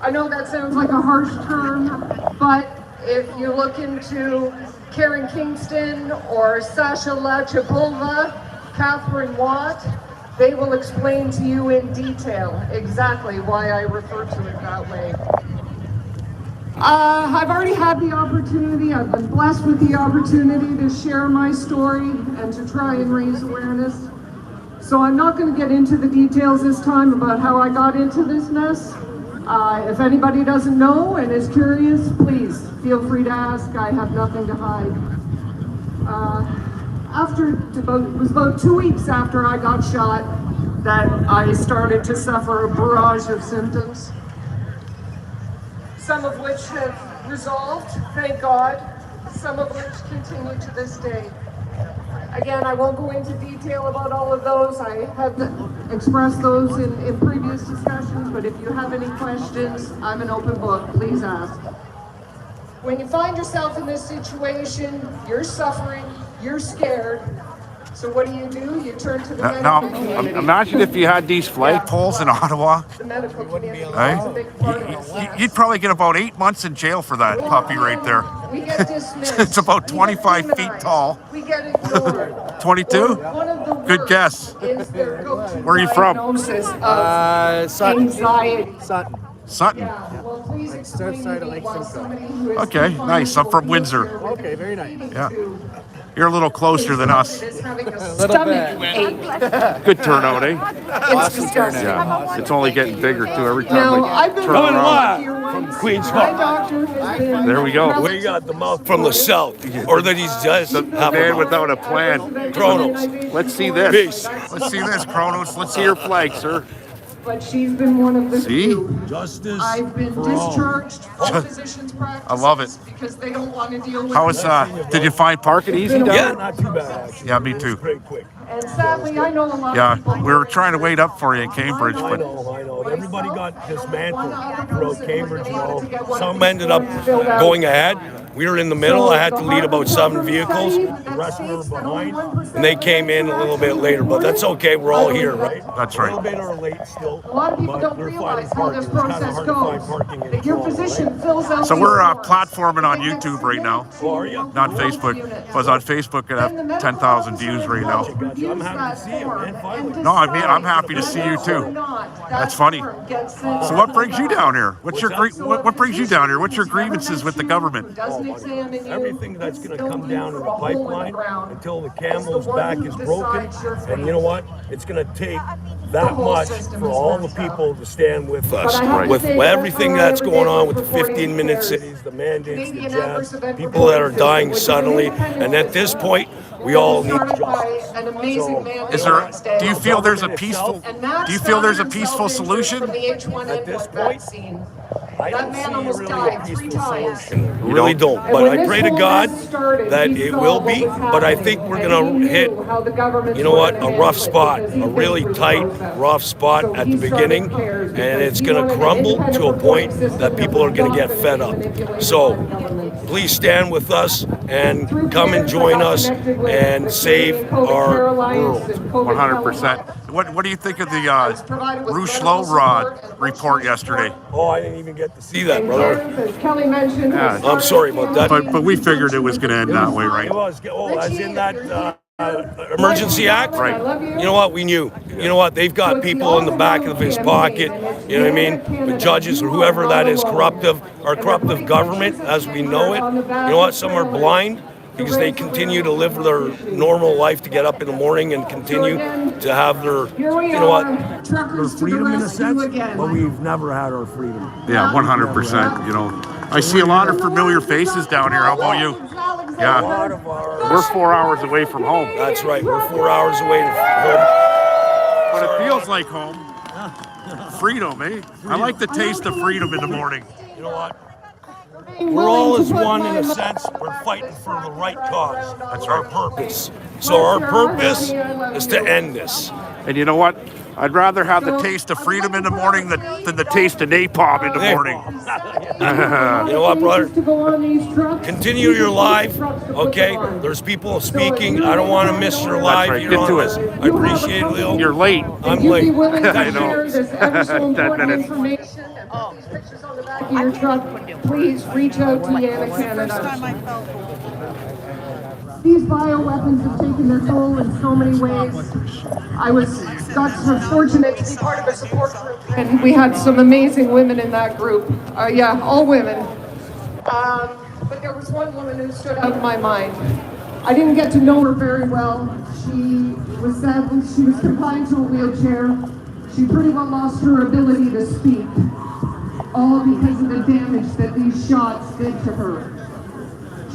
I know that sounds like a harsh term, but if you look into Karen Kingston or Sasha Lachapova, Catherine Watt, they will explain to you in detail exactly why I refer to it that way. I've already had the opportunity, I've been blessed with the opportunity to share my story and to try and raise awareness. So I'm not going to get into the details this time about how I got into this mess. If anybody doesn't know and is curious, please feel free to ask. I have nothing to hide. It was about 2 weeks after I got shot that I started to suffer a barrage of symptoms, some of which have resolved, thank God, some of which continue to this day. Again, I won't go into detail about all of those. I have expressed those in previous discussions, but if you have any questions, I'm an open book. Please ask. When you find yourself in this situation, you're suffering, you're scared. So what do? You turn to the medical community. Imagine if you had these flagpoles in Ottawa. The medical community is Right? a big part of this. You'd probably get about 8 months in jail for that puppy right there. We get dismissed. It's about 25 feet tall. We get ignored. 22? One of the Good guess. is their go-to Where are you from? diagnosis of anxiety. Sutton. Yeah, well, please explain to me why somebody who is Okay, confined nice. I'm to a from Windsor. wheelchair with Okay, very nice. Yeah. You're a little closer than us. is having a stomach ache. Good turnout, eh? It's disgusting. Yeah. It's only getting bigger too every time Now, we I've been turn around. from Queen's My Park. doctor has been There we go. We got the mouth from the south, or that he's just The man without a plan. Kronos. Let's see this. Peace. Let's see this, Kronos. Let's see your flag, sir. But she's been one of the See? few. Justice. I've been discharged from physicians' practices. I love it. Because they don't want to deal with How was did you find parking easy down Yeah, there? not too bad, actually. Yeah, me too. Pretty quick. And sadly, I know a lot Yeah, of people. we were trying to wait up for you in Cambridge, I but know. Everybody got dismantled throughout Cambridge, Some ended up going ahead, We were in the middle. I had to lead about 7 vehicles. The rest were behind, and they came in a little bit later. But that's okay. We're all here, right? That's right. A little bit are late still. A lot of people don't realize how this process goes. That your position fills out. So we're platforming on YouTube right now. Oh, are you? Not Facebook. Was on Facebook and have 10,000 views right now. I'm happy to see you, man. Finally. No, I'm happy to see you too. That's funny. So what brings you down here? What brings you down here? What's your grievances with the government? Everything that's going to come down in the pipeline until the camel's back is broken. And you know what? It's going to take that much for all the people to stand with us. With everything that's going on with the 15-minute cities, the mandates, the jabs, people that are dying suddenly. And at this point, we all need justice. Do you feel there's a peaceful solution? At this point, I don't see really a peaceful solution. You really don't. But I pray to God that it will be. But I think we're going to hit, you know what, a rough spot, a really tight, rough spot at the beginning. And it's going to crumble to a point that people are going to get fed up. So please stand with us and come and join us and save our world. 100%. What do you think of the Reuinion report yesterday? Oh, I didn't even get to see that, brother. Kelly mentioned. I'm sorry about that. But we figured it was going to end that way, right? It was. Oh, as in that Emergency Act? Right. You know what? We knew. You know what? They've got people in the back of his pocket, you know what I mean? The judges or whoever that is, our corruptive government as we know it. You know what? Some are blind because they continue to live their normal life to get up in the morning and continue to have their, you know what, their freedom in a sense, but we've never had our freedom. Yeah, 100%. You know, I see a lot of familiar faces down here. How about you? Yeah. We're 4 hours away from home. That's right. We're 4 hours away from home. But it feels like home. Freedom, eh? I like the taste of freedom in the morning. You know what? We're all as one in a sense. We're fighting for the right cause. That's our purpose. So our purpose is to end this. And you know what? I'd rather have the taste of freedom in the morning than the taste of napalm in the morning. You know what, brother? Continue your live, okay? There's people speaking. I don't want to miss your live. Right. Get to it. I appreciate it, Leo. You're late. I'm late. I know. 10 minutes. Pictures on the back of your truck. Please reach out to Yana Canada. These bioweapons have taken their toll in so many ways. I got so fortunate to be part of a support group, and we had some amazing women in that group. Yeah, all women. But there was one woman who stood out in my mind. I didn't get to know her very well. She was confined to a wheelchair. She pretty well lost her ability to speak, all because of the damage that these shots did to her.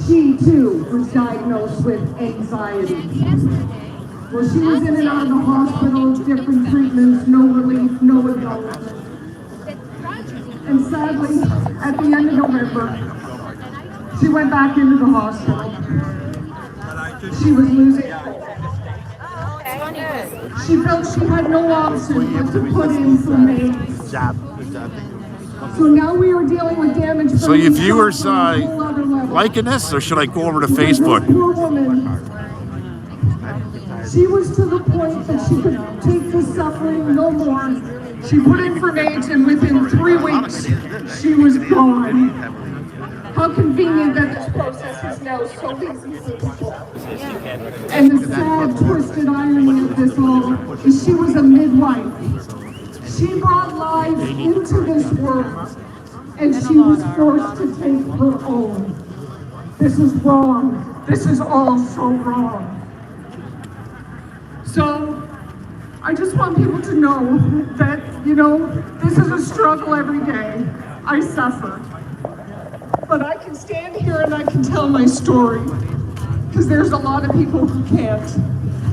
She, too, was diagnosed with anxiety. Well, she was in and out of the hospital, different treatments, no relief, no acknowledgement. And sadly, at the end of November, she went back into the hospital. She was losing hope. She felt she had no option but to put in for me. So now we are dealing with damage. So your viewers liking this, or should I go over to Facebook? This poor woman, she was to the point that she could take the suffering no more. She put in for AIDS, and within 3 weeks, she was gone. How convenient that this process is now so easy for people. And the sad, twisted irony of this all is she was a midwife. She brought life into this world, and she was forced to take her own. This is wrong. This is all so wrong. So, I just want people to know that, you know, this is a struggle every day. I suffer. But I can stand here and I can tell my story, because there's a lot of people who can't,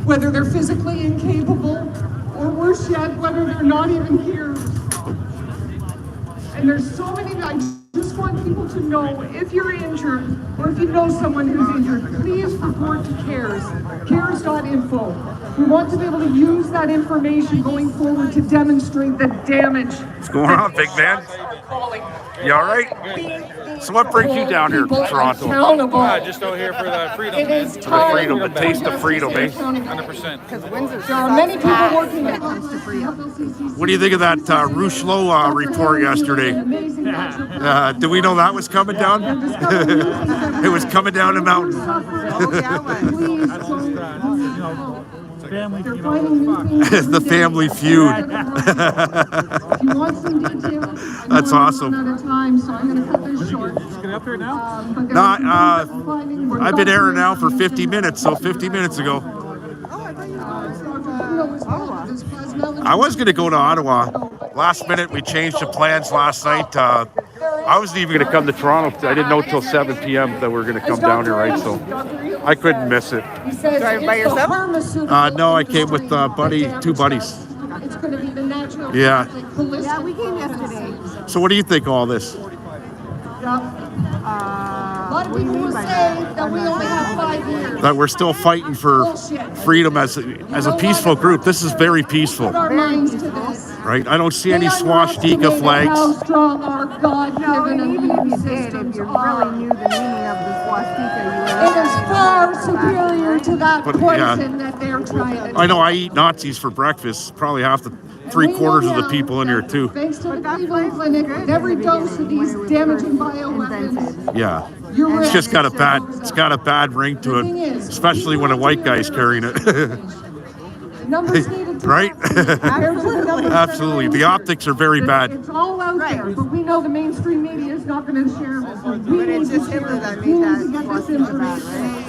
whether they're physically incapable, or worse yet, whether they're not even here. And there's so many, I just want people to know, if you're injured, or if you know someone who's injured, please report to CARES, cares.info. We want to be able to use that information going forward to demonstrate the damage. What's going on, big man? You all right? So what brings you down here to Toronto? Just out here for the freedom. It is For the time freedom, the taste of freedom, eh? 100%. There are many people working that comes to freedom. What do you think of that Reuinion report yesterday? Do we know that was coming down? It was coming down the mountain. The family feud. That's awesome. I've been airing now for 50 minutes, so 50 minutes ago. I was going to go to Ottawa. Last minute, we changed the plans last night. I wasn't even going to come to Toronto. I didn't know till 7 p.m. that we were going to come down here, right? So I couldn't miss it. Drive by yourself? No, I came with two buddies. It's going to be the natural. Yeah. Yeah, we came yesterday. So what do you think of all this? A lot of people will say that we only have 5 years. That we're still fighting for freedom as a peaceful group. This is very peaceful, Put our minds to this. right? I don't see any swastika How flags. strong our God-given immune If systems you are. really knew the meaning of the swastika, It is far superior to that But, yeah. poison that they're trying to I know I eat Nazis for breakfast. Probably half the 3/4 of the people in here too. Thanks to the Cleveland Clinic, with every dose of these damaging bioweapons, Yeah. your It's just got a risk bad ring to it, especially when a white guy's carrying it. numbers needed to Right? Absolutely. Absolutely. The optics are very bad. It's all out there, but we know the mainstream media is not going to share this. We need to share it. We need to get this information.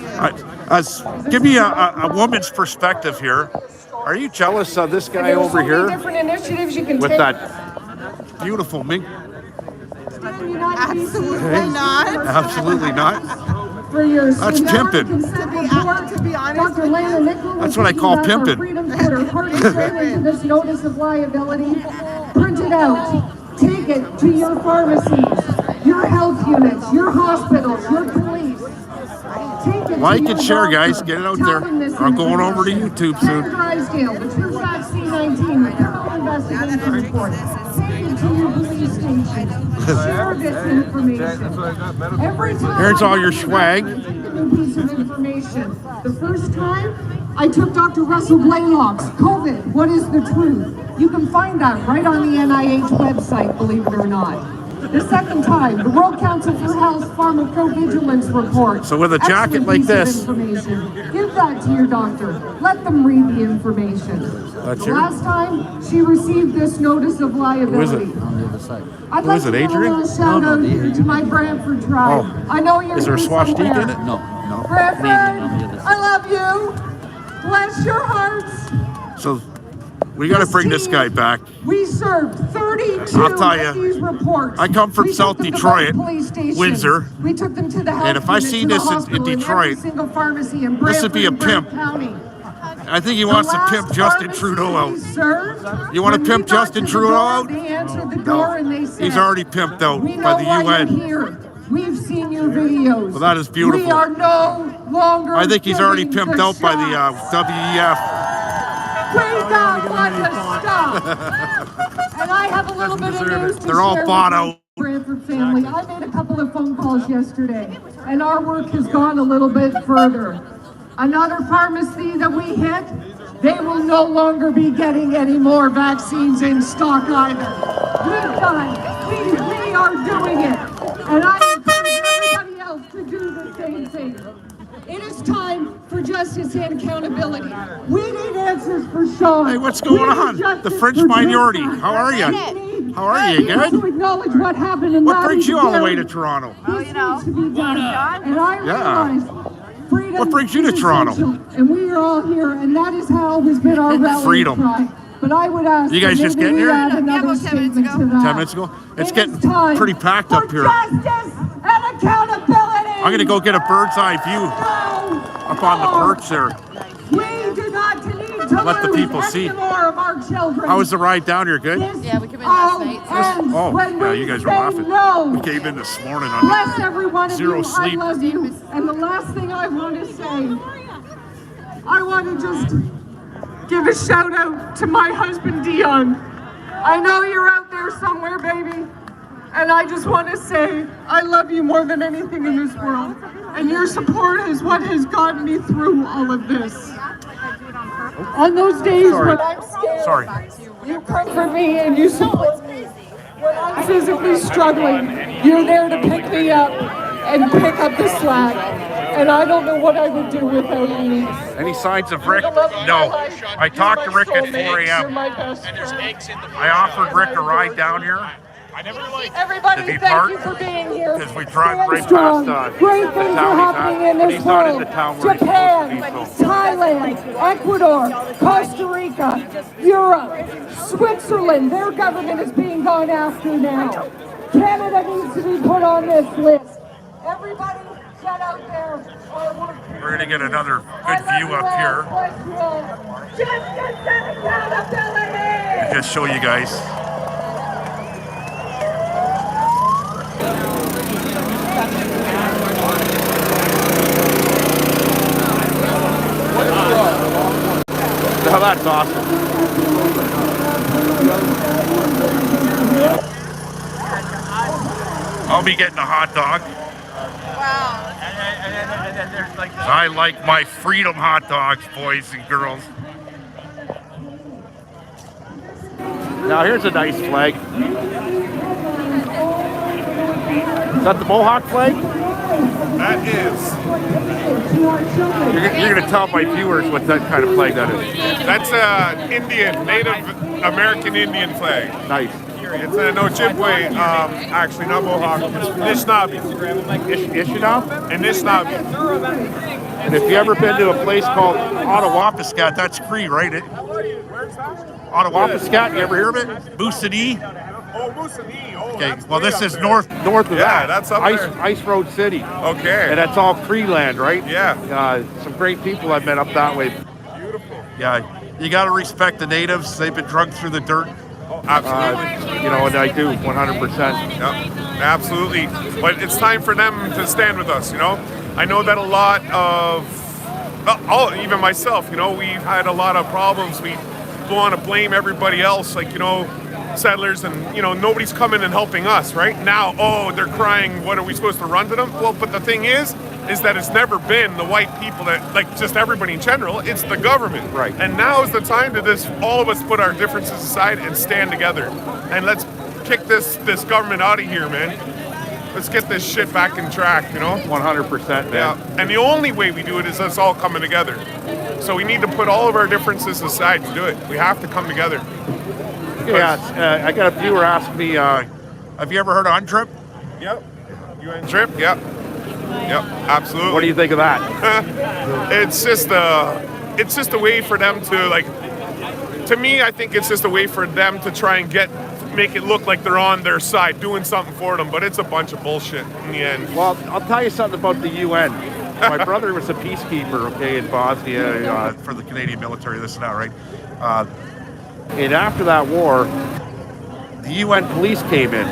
Give me a woman's perspective here. Are you jealous of this guy over here Different initiatives you can with take. that beautiful mink? Absolutely not. Absolutely not. For your That's pimping. To be honest, Dr. Lana Nichols, That's what I call pimping. Put her heart and soul into this notice of liability. Print it out. Take it to your pharmacies, your health units, your hospitals, your police. Take it Like to and your share, doctor. guys. Get it out Tell there. them this I'm going over to information. YouTube soon. Ken Drysdale, the True Vaccine 19, the criminal investigation report. Take it to your police station. Share this information. Every time Here's all your I swag. take a new piece of information. The first time, I took Dr. Russell Blaylock's COVID, What is the Truth? You can find that right on the NIH website, believe it or not. The second time, the World Council for Health Pharmacovigilance Report. So with a jacket Excellent like piece of this. information. Give that to your doctor. Let them read the information. That's The your- last time she received this notice of liability. Who is it? I'd Who like is to it, give a Adrian? little shout out to my Brantford tribe. Oh. I know you're Is there a here swastika somewhere. in it? No. Brantford, I love you. Bless your hearts. So we got to bring this guy back. We served 32 I'll tell of you, these reports. I come from We took South them to Detroit, both police stations. Windsor. We took them to the health And if I unit, see to the this in hospital, Detroit, every single pharmacy in this would be a Brantford and pimp. Brant County. I think he wants to pimp Justin Trudeau out. You want to pimp Justin Trudeau out? They answered the door and they said, He's already pimped out "We know by the why you're UN. here. We've seen your videos. Well, that is beautiful. We are no longer I think he's already giving pimped out by the shots. WEF. We don't want to stop. And I have a little bit of news to They're all share bought with out. the Brantford family. I made a couple of phone calls yesterday, and our work has gone a little bit further. Another pharmacy that we hit, they will no longer be getting any more vaccines in stock either. We've done. We are doing it. And I encourage everybody else to do the same thing. It is time for justice and accountability. We need answers for Sean. Hey, what's going on? The French minority. How are you? How are you? People to Good? acknowledge what happened in What brings you all the way Madison to Toronto? well, you know, to be done. And I realize freedom What brings you to is Toronto? essential, and we are all here, and that is how has been our rally Freedom. cry. But I would ask You guys that just maybe getting we here? add another about 10 minutes statement ago. to that. 10 minutes ago? It's It getting is time pretty packed for up here. justice and accountability. I'm going to go get a bird's eye view No up on the more. perch there. We do not need to Let the lose people any see. more of our children. How was the ride down here? Good? Yeah, we came in last night. Oh, when yeah, we you guys were say laughing. no. We came in this morning Bless on every one of zero you. sleep. I love you. And the last thing I want to say, I want to just give a shout out to my husband, Dion. I know you're out there somewhere, baby. And I just want to say, I love you more than anything in this world. And your support is what has gotten me through all of this. On those days when I'm scared, you comfort me and you support me. When I'm physically struggling, you're there to pick me up and pick up the slack. And I don't know what I would do without you. Any signs of Rick? No. I talked to Rick at 4 a.m. I offered Rick a ride down here. Everybody, thank you for being here. Because we drive right Strong. past Great things are happening in this world. Japan, Thailand, Ecuador, Costa Rica, Europe, Switzerland. Their government is being gone after now. Canada needs to be put on this list. Everybody get out there. We're going to get another good view up here. Just show you guys. Oh, that's awesome. I'll be getting a hot dog. Wow. I like my freedom hot dogs, boys and girls. Now here's a nice flag. Is that the Mohawk flag? That is. You're going to tell my viewers what that kind of flag that is. That's a Indian, Native American Indian flag. Nice. It's an Ojibwe, actually not Mohawk, it's Anishinaabe. Anishinaabe. And if you ever been to a place called Ottawapiskat, that's Cree, right? Ottawapiskat, you ever hear of it? Moosonee? Oh, Moosonee. Oh, okay, well this is north of that. Yeah, that's up there. Ice Road City. Okay. And that's all Cree land, right? Yeah. Some great people I've met up that way. Beautiful. Yeah, you got to respect the natives. They've been drugged through the dirt. Oh, absolutely. And I do, 100%. Yeah, absolutely. But it's time for them to stand with us, I know that a lot of, even myself, we've had a lot of problems. We want to blame everybody else, settlers, and nobody's coming and helping us right now. They're crying, what are we supposed to run to them? Well, but the thing is that it's never been the white people that just everybody in general, it's the government, right? And now is the time to all of us put our differences aside and stand together, and let's kick this government out of here, man. Let's get this shit back in track, 100%, man. Yeah, and the only way we do it is us all coming together. So we need to put all of our differences aside and do it. We have to come together. Yeah, I got a viewer ask me, have you ever heard of UNDRIP? Yep. UNDRIP? Yep. Yep, absolutely. What do you think of that? It's just a way for them to, to me, I think it's just a way for them to try and make it look like they're on their side, doing something for them, but it's a bunch of bullshit in the end. Well, I'll tell you something about the UN. My brother was a peacekeeper, in Bosnia for the Canadian military, this and that, right? And after that war, the UN police came in.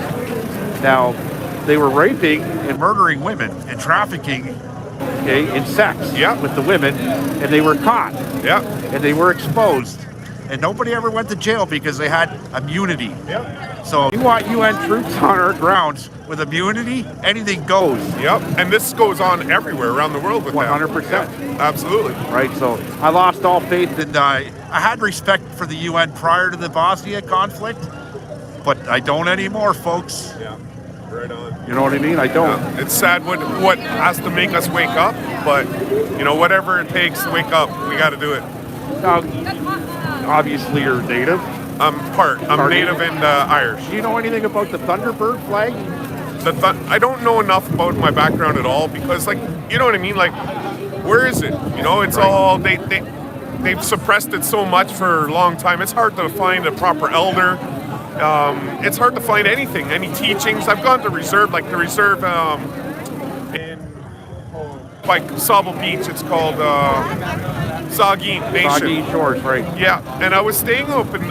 Now, they were raping and murdering women and trafficking, in sex with the women, and they were caught. And they were exposed. And nobody ever went to jail because they had immunity. So if you want UN troops on our grounds with immunity, anything goes. And this goes on everywhere around the world with 100%. Absolutely. Right, so I lost all faith, and I had respect for the UN prior to the Bosnia conflict, but I don't anymore, folks. Yeah, right on. You know what I mean? I don't. Yeah. It's sad what has to make us wake up, but whatever it takes to wake up, we got to do it. Now, obviously, you're native. I'm native and Irish. Do you know anything about the Thunderbird flag? I don't know enough about my background at all because, you know what I mean? Where is it? It's all they've suppressed it so much for a long time. It's hard to find a proper elder. It's hard to find anything, any teachings. I've gone to reserve, the reserve by Sauble Beach. It's called Saugeen Nation. Saugeen Shores, right. Yeah, and I was staying up in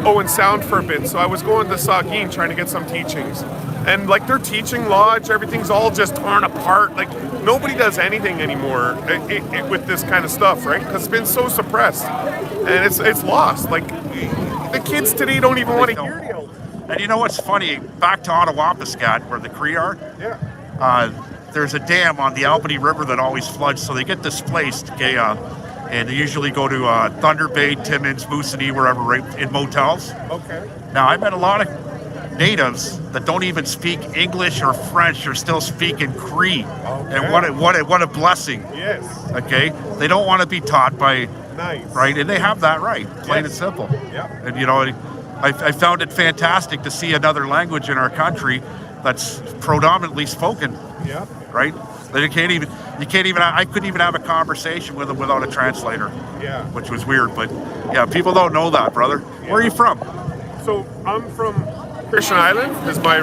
Owen Sound for a bit, so I was going to Saugeen trying to get some teachings. And like their teaching lodge, everything's all just torn apart. Like nobody does anything anymore with this kind of stuff, right? Because it's been so suppressed, and it's lost. Like the kids today don't even want to hear the elders. And you know what's funny? Back to Ottawapiskat, where the Cree are. Yeah. There's a dam on the Albany River that always floods, so they get displaced. Okay, and they usually go to Thunder Bay, Timmins, Moosonee, wherever, right, in motels. Okay. Now I met a lot of natives that don't even speak English or French, are still speaking Cree. Okay. And what a blessing. Yes. Okay, they don't want to be taught by. Nice. Right, and they have that right, plain and simple. Yeah. And you know, I found it fantastic to see another language in our country that's predominantly spoken. Yeah. Right? You can't even. I couldn't even have a conversation with them without a translator. Yeah. Which was weird, but yeah, people don't know that, brother. Yeah. Where are you from? So I'm from Christian Island. Is my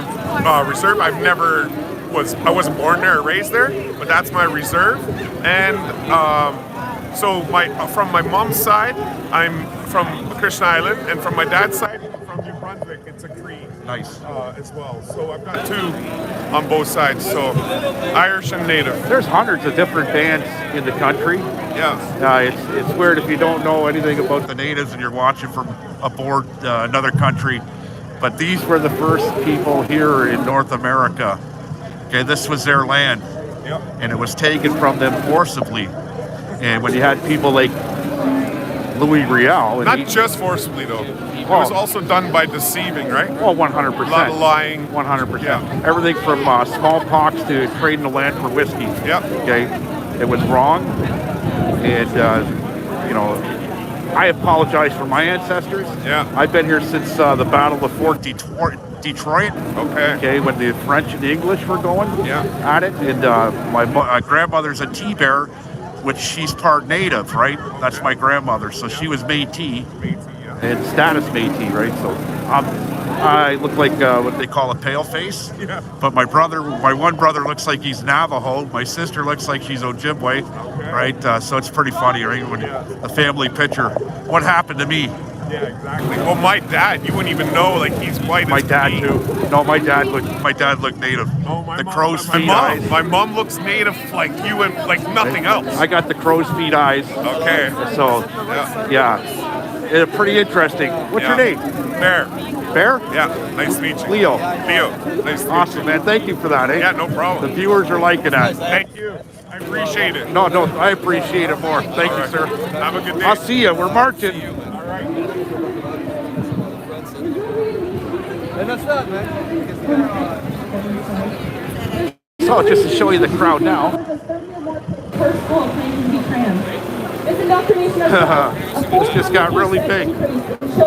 reserve. I wasn't born there or raised there, but that's my reserve. And so from my mom's side, I'm from Christian Island, and from my dad's side, from New Brunswick, it's a Cree. Nice. As well. So I've got two on both sides. So Irish and Native. There's hundreds of different bands in the country. Yeah. It's weird if you don't know anything about the natives and you're watching from aboard another country. But these were the first people here in North America. Okay, this was their land. Yep. And it was taken from them forcibly. And when you had people like Louis Riel. Not just forcibly, though. It was also done by deceiving, right? Well, 100%. A lot of lying. 100%. Yeah. Everything from smallpox to trading the land for whiskey. Yep. Okay, it was wrong. And, you know, I apologize for my ancestors. Yeah. I've been here since the Battle of Fort Detroit. Okay. Okay, when the French and the English were going at it. And my grandmother's a T-Bear, which she's part native, right? That's my grandmother. So she was Métis. And status Métis, right? So I look like what they call a pale face. Yeah. But my one brother looks like he's Navajo. My sister looks like she's Ojibwe, right? So it's pretty funny, right? When a family picture. What happened to me? Yeah, exactly. Well, my dad, you wouldn't even know, like he's white. My dad too. No, my dad looked native. Oh, the crow's feet eyes. My mom looks native like you and like nothing else. I got the crow's feet eyes. Okay. So yeah. It's pretty interesting. What's your name? Bear. Bear? Yeah. Nice to meet you. Leo. Nice to meet awesome, you. Man. Thank you for that, eh? Yeah, no problem. The viewers are liking that. Thank you. I appreciate it. No, I appreciate it more. Thank you, sir. Have a good day. I'll see you. We're marching. All right. Hey, that's that, man. So just to show you the crowd now. Schools just got really big,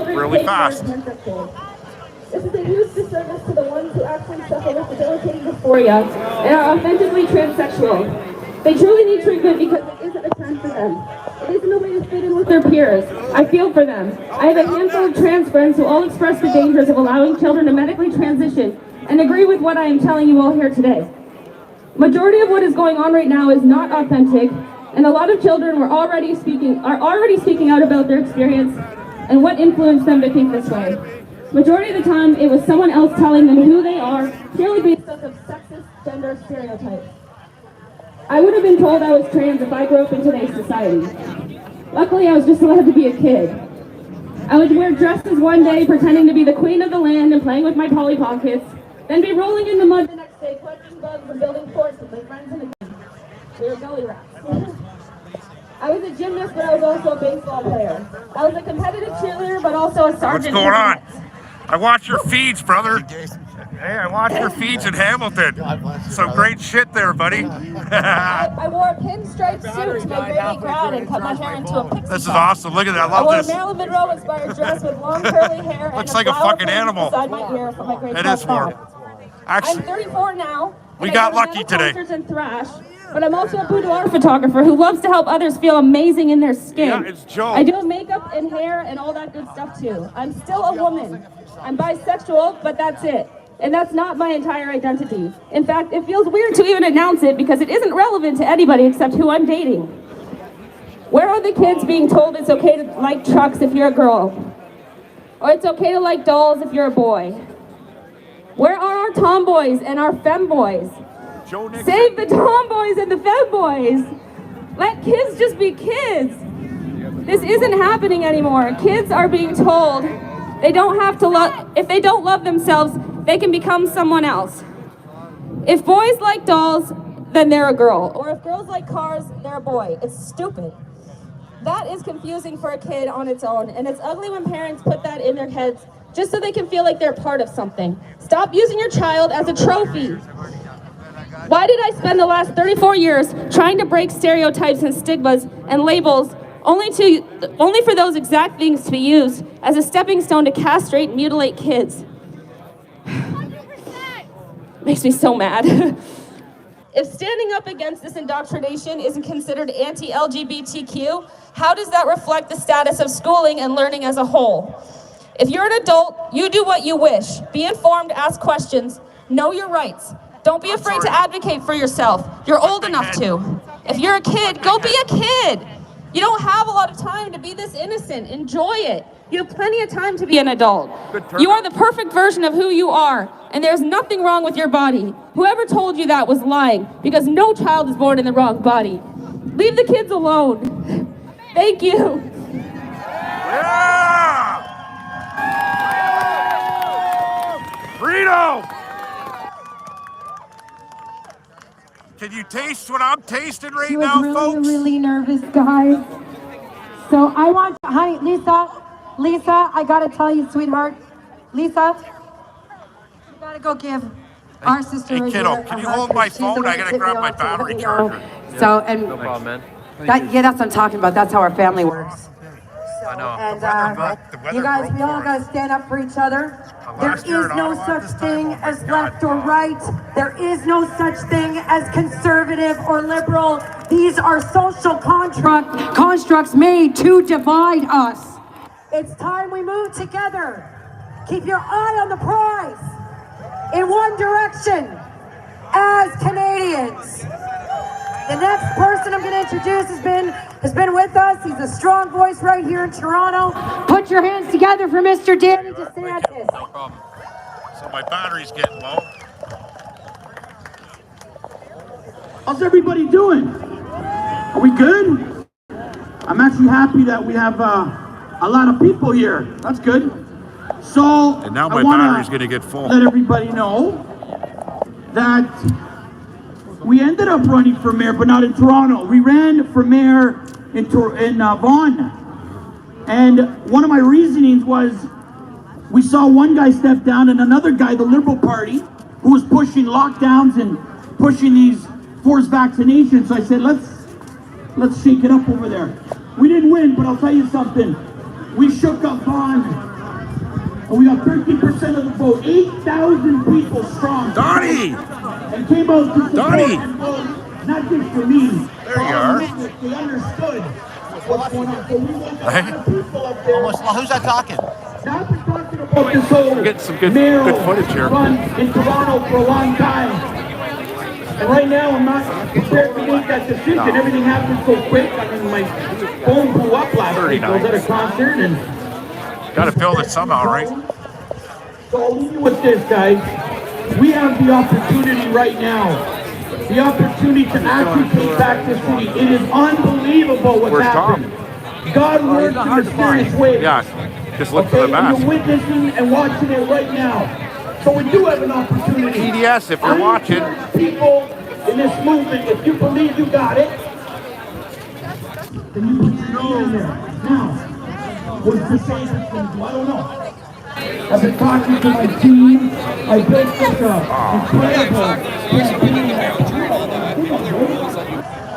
really fast. This is a huge disservice to the ones who actually suffer with debilitating dysphoria and are authentically transsexual. They truly need treatment because it isn't a time for them. It isn't a way to fit in with their peers. I feel for them. I have a handful of trans friends who all express the dangers of allowing children to medically transition and agree with what I am telling you all here today. Majority of what is going on right now is not authentic, and a lot of children are already speaking out about their experience and what influenced them to think this way. Majority of the time, it was someone else telling them who they are, purely based off of sexist gender stereotypes. I would have been told I was trans if I grew up in today's society. Luckily, I was just allowed to be a kid. I would wear dresses one day, pretending to be the queen of the land and playing with my Polly Pockets, then be rolling in the mud the next day, collecting bugs and building forts with my friends in the game. We were gully rats. I was a gymnast, but I was also a baseball player. I was a competitive cheerleader, but also a sergeant. What's going on? I watch your feeds, brother. Hey, I watch your feeds in Hamilton. Some great shit there, buddy. I wore a pinstripe suit to my baby grad and cut my hair into a pixie. This is awesome. Look at that. I wore love a this. Marilyn Monroe-inspired dress with long curly hair and Looks like a flower fucking print animal. beside my ear for my grade It is 12 for. I'm Actually, 34 now. we and got I go to lucky metal today. concerts and thrash, but I'm also a boudoir photographer who loves to help others feel amazing in their skin. Yeah, it's Joe. I do makeup and hair and all that good stuff too. I'm still a woman. I'm bisexual, but that's it. And that's not my entire identity. In fact, it feels weird to even announce it because it isn't relevant to anybody except who I'm dating. Where are the kids being told it's okay to like trucks if you're a girl? Or it's okay to like dolls if you're a boy? Where are our tomboys and our femboys. Save the tomboys and the femboys. Let kids just be kids. This isn't happening anymore. Kids are being told they don't have to love, if they don't love themselves, they can become someone else. If boys like dolls, then they're a girl. Or if girls like cars, they're a boy. It's stupid. That is confusing for a kid on its own, and it's ugly when parents put that in their heads just so they can feel like they're part of something. Stop using your child as a trophy. Why did I spend the last 34 years trying to break stereotypes and stigmas and labels only for those exact things to be used as a stepping stone to castrate and mutilate kids? Makes me so mad. If standing up against this indoctrination isn't considered anti-LGBTQ, how does that reflect the status of schooling and learning as a whole? If you're an adult, you do what you wish. Be informed, ask questions, know your rights. Don't be afraid to advocate for yourself. You're old enough to. If you're a kid, go be a kid. You don't have a lot of time to be this innocent. Enjoy it. You have plenty of time to be an adult. You are the perfect version of who you are, and there's nothing wrong with your body. Whoever told you that was lying, because no child is born in the wrong body. Leave the kids alone. Thank you. Yeah! Freedom! Can you taste what I'm tasting right now, folks? Really nervous, guys. So I want, honey, Lisa, I gotta tell you, sweetheart, Lisa, you gotta go give our sister. Hey, kiddo, can you hold my phone? I gotta grab my battery charger. So, and no problem, man. That's what I'm talking about. That's how our family works. I know. And you guys, we all gotta stand up for each other. There is no such thing as left or right. There is no such thing as conservative or liberal. These are social constructs made to divide us. It's time we move together. Keep your eye on the prize. In one direction, as Canadians. The next person I'm going to introduce has been with us. He's a strong voice right here in Toronto. Put your hands together for Mr. Danny DeSantis. No problem. So my battery's getting low. How's everybody doing? Are we good? I'm actually happy that we have a lot of people here. That's good. So And now my I wanna battery's gonna get full. let everybody know that we ended up running for mayor, but not in Toronto. We ran for mayor in Vaughan. And one of my reasonings was we saw one guy step down and another guy, the Liberal Party, who was pushing lockdowns and pushing these forced vaccinations. So I said, let's shake it up over there. We didn't win, but I'll tell you something. We shook up Vaughan, and we got 13% of the vote, 8,000 people strong. Donnie! And came out to support Donnie! and vote, not just for me. There you are. They understood what's going on. So we want a lot of people up there. Who's that talking? Now I've been talking about this whole Getting some good mayoral footage here. run in Toronto for a long time. And right now I'm not prepared to make that decision. Everything happened so quick. I mean, my phone blew up last week. I was at a concert and... Gotta build it somehow, right? So I'll leave you with this, guys. We have the opportunity right now. The opportunity to actually take back this city. It is unbelievable what's happened. God works in mysterious ways. Yeah, just look for the And mask. you're witnessing and watching it right now. So we do have an opportunity. PDS, if you're watching. People in this movement, if you believe you got it, then you put your name in there. Now, what's the safest thing to do? I don't know. I've been talking to my team. I built such an incredible campaign.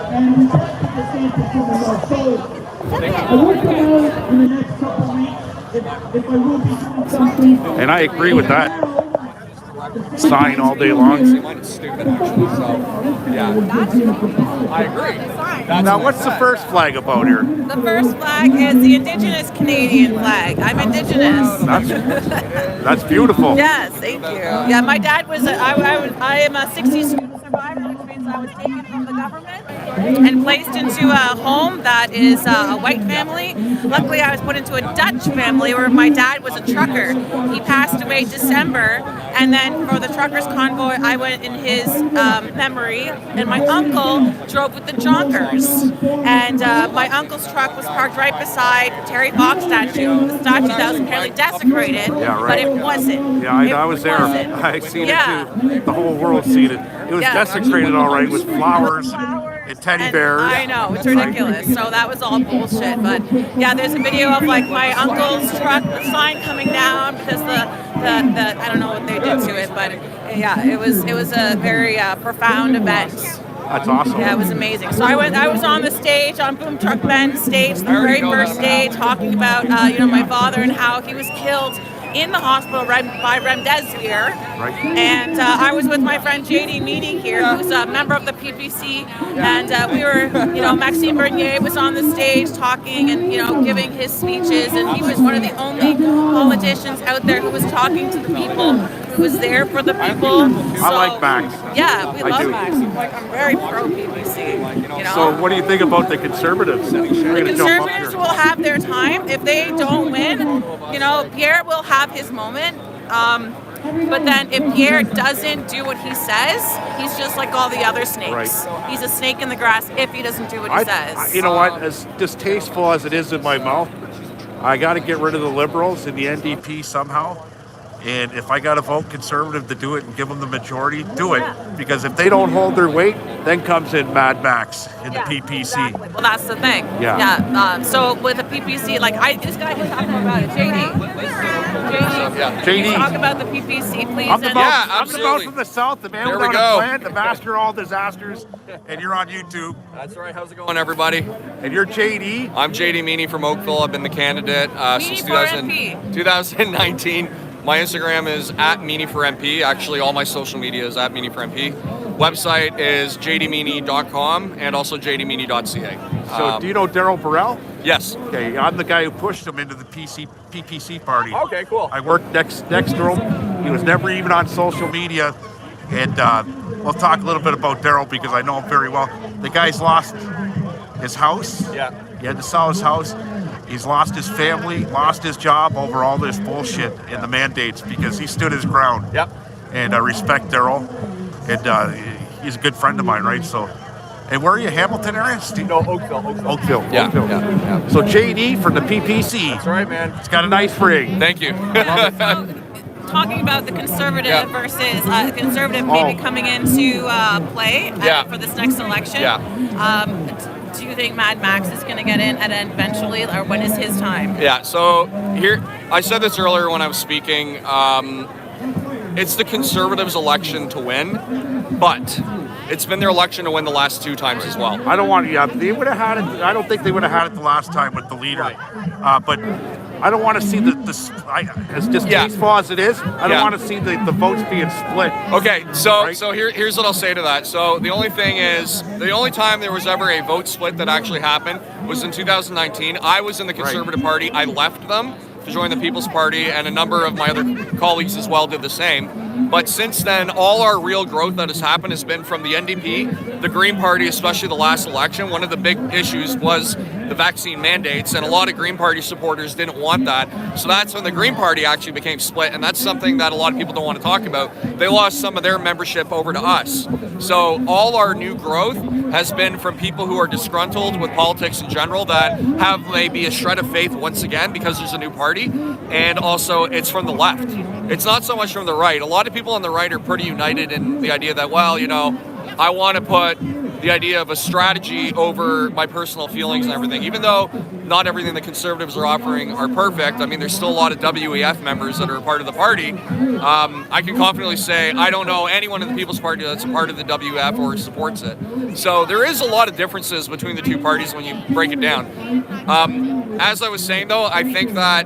And we talked to the same people. So I will come out in the next couple of weeks if I will be doing something. And I agree with that. Sign all day long. I agree. Now, what's the first flag about here? The first flag is the Indigenous Canadian flag. I'm Indigenous. That's beautiful. Yes, thank you. Yeah, my dad was, I am a 60s survivor, which means I was taken from the government and placed into a home that is a white family. Luckily, I was put into a Dutch family where my dad was a trucker. He passed away December, and then for the truckers convoy, I went in his memory, and my uncle drove with the Jonkers. And my uncle's truck was parked right beside Terry Fox statue, the statue that was apparently desecrated, but it wasn't. Yeah, I was there. I seen it too. The whole world seen it. It was desecrated, all right, with flowers and teddy bears. I know, it's ridiculous. So that was all bullshit. But yeah, there's a video of like my uncle's truck, the sign coming down because the I don't know what they did to it, but yeah, it was a very profound event. That's awesome. Yeah, it was amazing. So I was on the stage, on Boom Truck Ben's stage, the very first stage, talking about my father and how he was killed in the hospital by remdesivir. Right. And I was with my friend JD Meany here, who's a member of the PPC, and we were, Maxime Bernier was on the stage talking and, giving his speeches, and he was one of the only politicians out there who was talking to the people, who was there for the people. So, I like Max. Yeah, we love do. Max. I'm very pro PPC. So what do you think about the Conservatives? The Conservatives will have their time. If they don't win, Pierre will have his moment. But then if Pierre doesn't do what he says, he's just like all the other snakes. Right. He's a snake in the grass if he doesn't do what he says. You know what? As distasteful as it is in my mouth, I got to get rid of the Liberals and the NDP somehow. And if I got to vote Conservative to do it and give them the majority, do it. Because if they don't hold their weight, then comes in Mad Max in the PPC. Exactly. Well, that's the thing. Yeah. So with the PPC, this guy was talking about it, JD. Can you talk about the PPC, please? I'm the mouse from the south, the man without a plan, the master of all disasters, and you're on YouTube. That's right. How's it going, everybody? And you're JD? I'm JD Meany from Oakville. I've been the candidate since 2019. My Instagram is @Meany4MP. Actually, all my social media is @Meany4MP. Website is jdmeany.com and also jdmeany.ca. So do you know Daryl Burrell? Yes. Okay, I'm the guy who pushed him into the PPC party. Okay, cool. I worked next to him. He was never even on social media. And we'll talk a little bit about Daryl because I know him very well. The guy's lost his house. Yeah. He had to sell his house. He's lost his family, lost his job over all this bullshit and the mandates because he stood his ground. Yep. And I respect Daryl. And he's a good friend of mine, right? So, and where are you, Hamilton area? No, Oakville. Oakville. Yeah. So JD from the PPC. That's right, man. It's got a nice ring. Thank you. Talking about the Conservative versus Conservative maybe coming into play for this next election. Do you think Mad Max is going to get in eventually, or when is his time? Yeah, so here, I said this earlier when I was speaking, it's the Conservatives' election to win, but it's been their election to win the last 2 times as well. I don't want they would have had it. I don't think they would have had it the last time with the leader. But I don't want to see as distasteful as it is. I don't want to see the votes being split. Okay, so here's what I'll say to that. So the only thing is, the only time there was ever a vote split that actually happened was in 2019. I was in the Conservative Party. I left them to join the People's Party, and a number of my other colleagues as well did the same. But since then, all our real growth that has happened has been from the NDP, the Green Party, especially the last election. One of the big issues was the vaccine mandates, and a lot of Green Party supporters didn't want that. So that's when the Green Party actually became split, and that's something that a lot of people don't want to talk about. They lost some of their membership over to us. So all our new growth has been from people who are disgruntled with politics in general, that have maybe a shred of faith once again because there's a new party, and also it's from the left. It's not so much from the right. A lot of people on the right are pretty united in the idea that, well, I want to put the idea of a strategy over my personal feelings and everything. Even though not everything the Conservatives are offering are perfect, I mean, there's still a lot of WEF members that are a part of the party. I can confidently say I don't know anyone in the People's Party that's a part of the WEF or supports it. So there is a lot of differences between the two parties when you break it down. As I was saying, though, I think that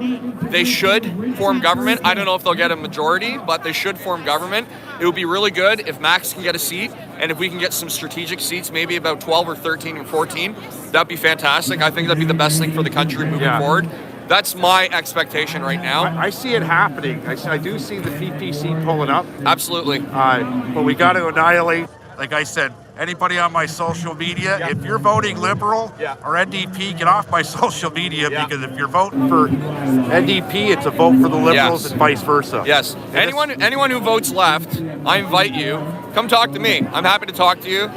they should form government. I don't know if they'll get a majority, but they should form government. It would be really good if Max can get a seat, and if we can get some strategic seats, maybe about 12 or 13 or 14, that'd be fantastic. I think that'd be the best thing for the country moving forward. That's my expectation right now. I see it happening. I do see the PPC pulling up. Absolutely. But we got to annihilate like I said, anybody on my social media, if you're voting Liberal or NDP, get off my social media because if you're voting for NDP, it's a vote for the Liberals and vice versa. Yes. Anyone who votes left, I invite you. Come talk to me. I'm happy to talk to you.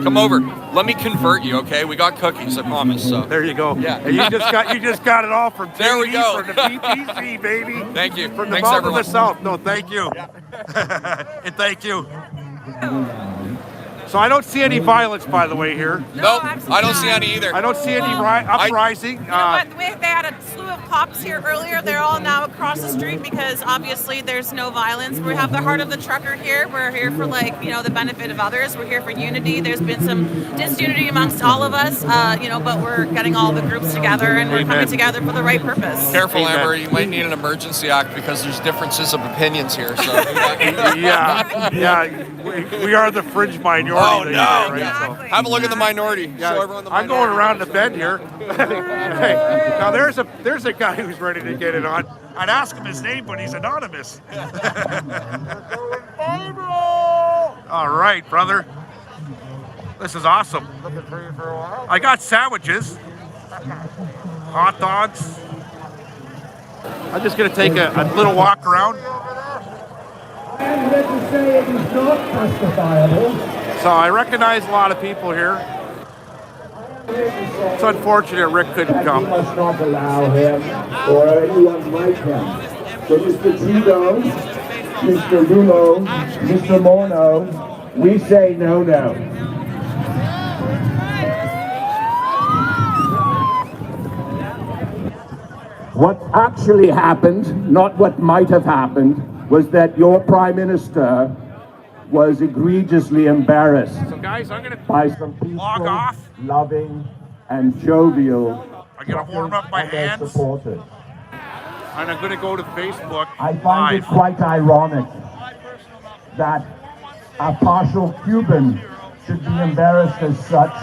Come over. Let me convert you, okay? We got cookies, I promise. So there you go. Yeah. And you just got it all from there we go. From the PPC, baby. Thank you. From the Thanks, mouth everyone. of the South. No, thank you. And thank you. So I don't see any violence, by the way, here. Nope, I don't see any either. I don't see any uprising. You know what? They had a slew of cops here earlier. They're all now across the street because obviously there's no violence. We have the heart of the trucker here. We're here for the benefit of others. We're here for unity. There's been some disunity amongst all of us, but we're getting all the groups together and we're coming together for the right purpose. Careful, Amber. You might need an emergency act because there's differences of opinions here. So we are the fringe minority. Oh no! Right? So. Have a look at the minority. Yeah, Show everyone the I'm minority. going around the bend here. Hey, now there's a guy who's ready to get it on. I'd ask him his name, but he's anonymous. All right, brother. This is awesome. Looking for you for a while. I got sandwiches, hot dogs. I'm just gonna take a little walk around. And let me say it is not justifiable. So I recognize a lot of people here. It's unfortunate Rick couldn't come. We must not allow him or anyone like him. So Mr. Trudeau, Mr. Rouleau, Mr. Morneau, we say no. What actually happened, not what might have happened, was that your Prime Minister was egregiously embarrassed So guys, I'm gonna by some people log off. loving and jovial I'm gonna warm up my and their hands, supporters. and I'm gonna go to Facebook I find it Live. quite ironic that a partial Cuban should be embarrassed as such.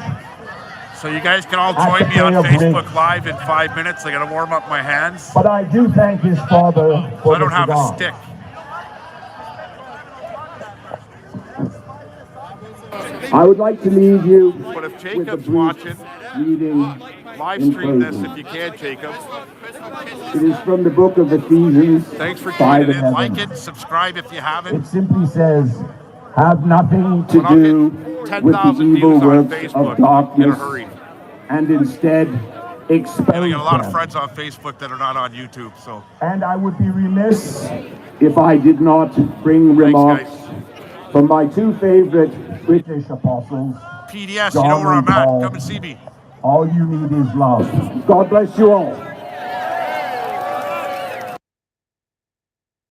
So you guys can all At join the me on day of Facebook Rick. Live in 5 minutes. I gotta warm up my hands. But I do thank his father So for I don't the have a cigar. stick. I would like to leave you But if with a Jacob's brief watching, reading live in stream this closing. if you can, Jacob. It is from the book of Ephesians Thanks for 5 tuning in. and Like 11. it, subscribe if you haven't. It simply says, have nothing to When I'll do get with the 10,000 evil views on works Facebook of darkness, in a hurry. and instead And expose I got a lot of them. friends on Facebook that are not on YouTube, so And I would be remiss if I did not bring remarks from my two favorite British apostles. PDS, John you know where and I'm at. Paul. Come and see me. All you need is love. God bless you all.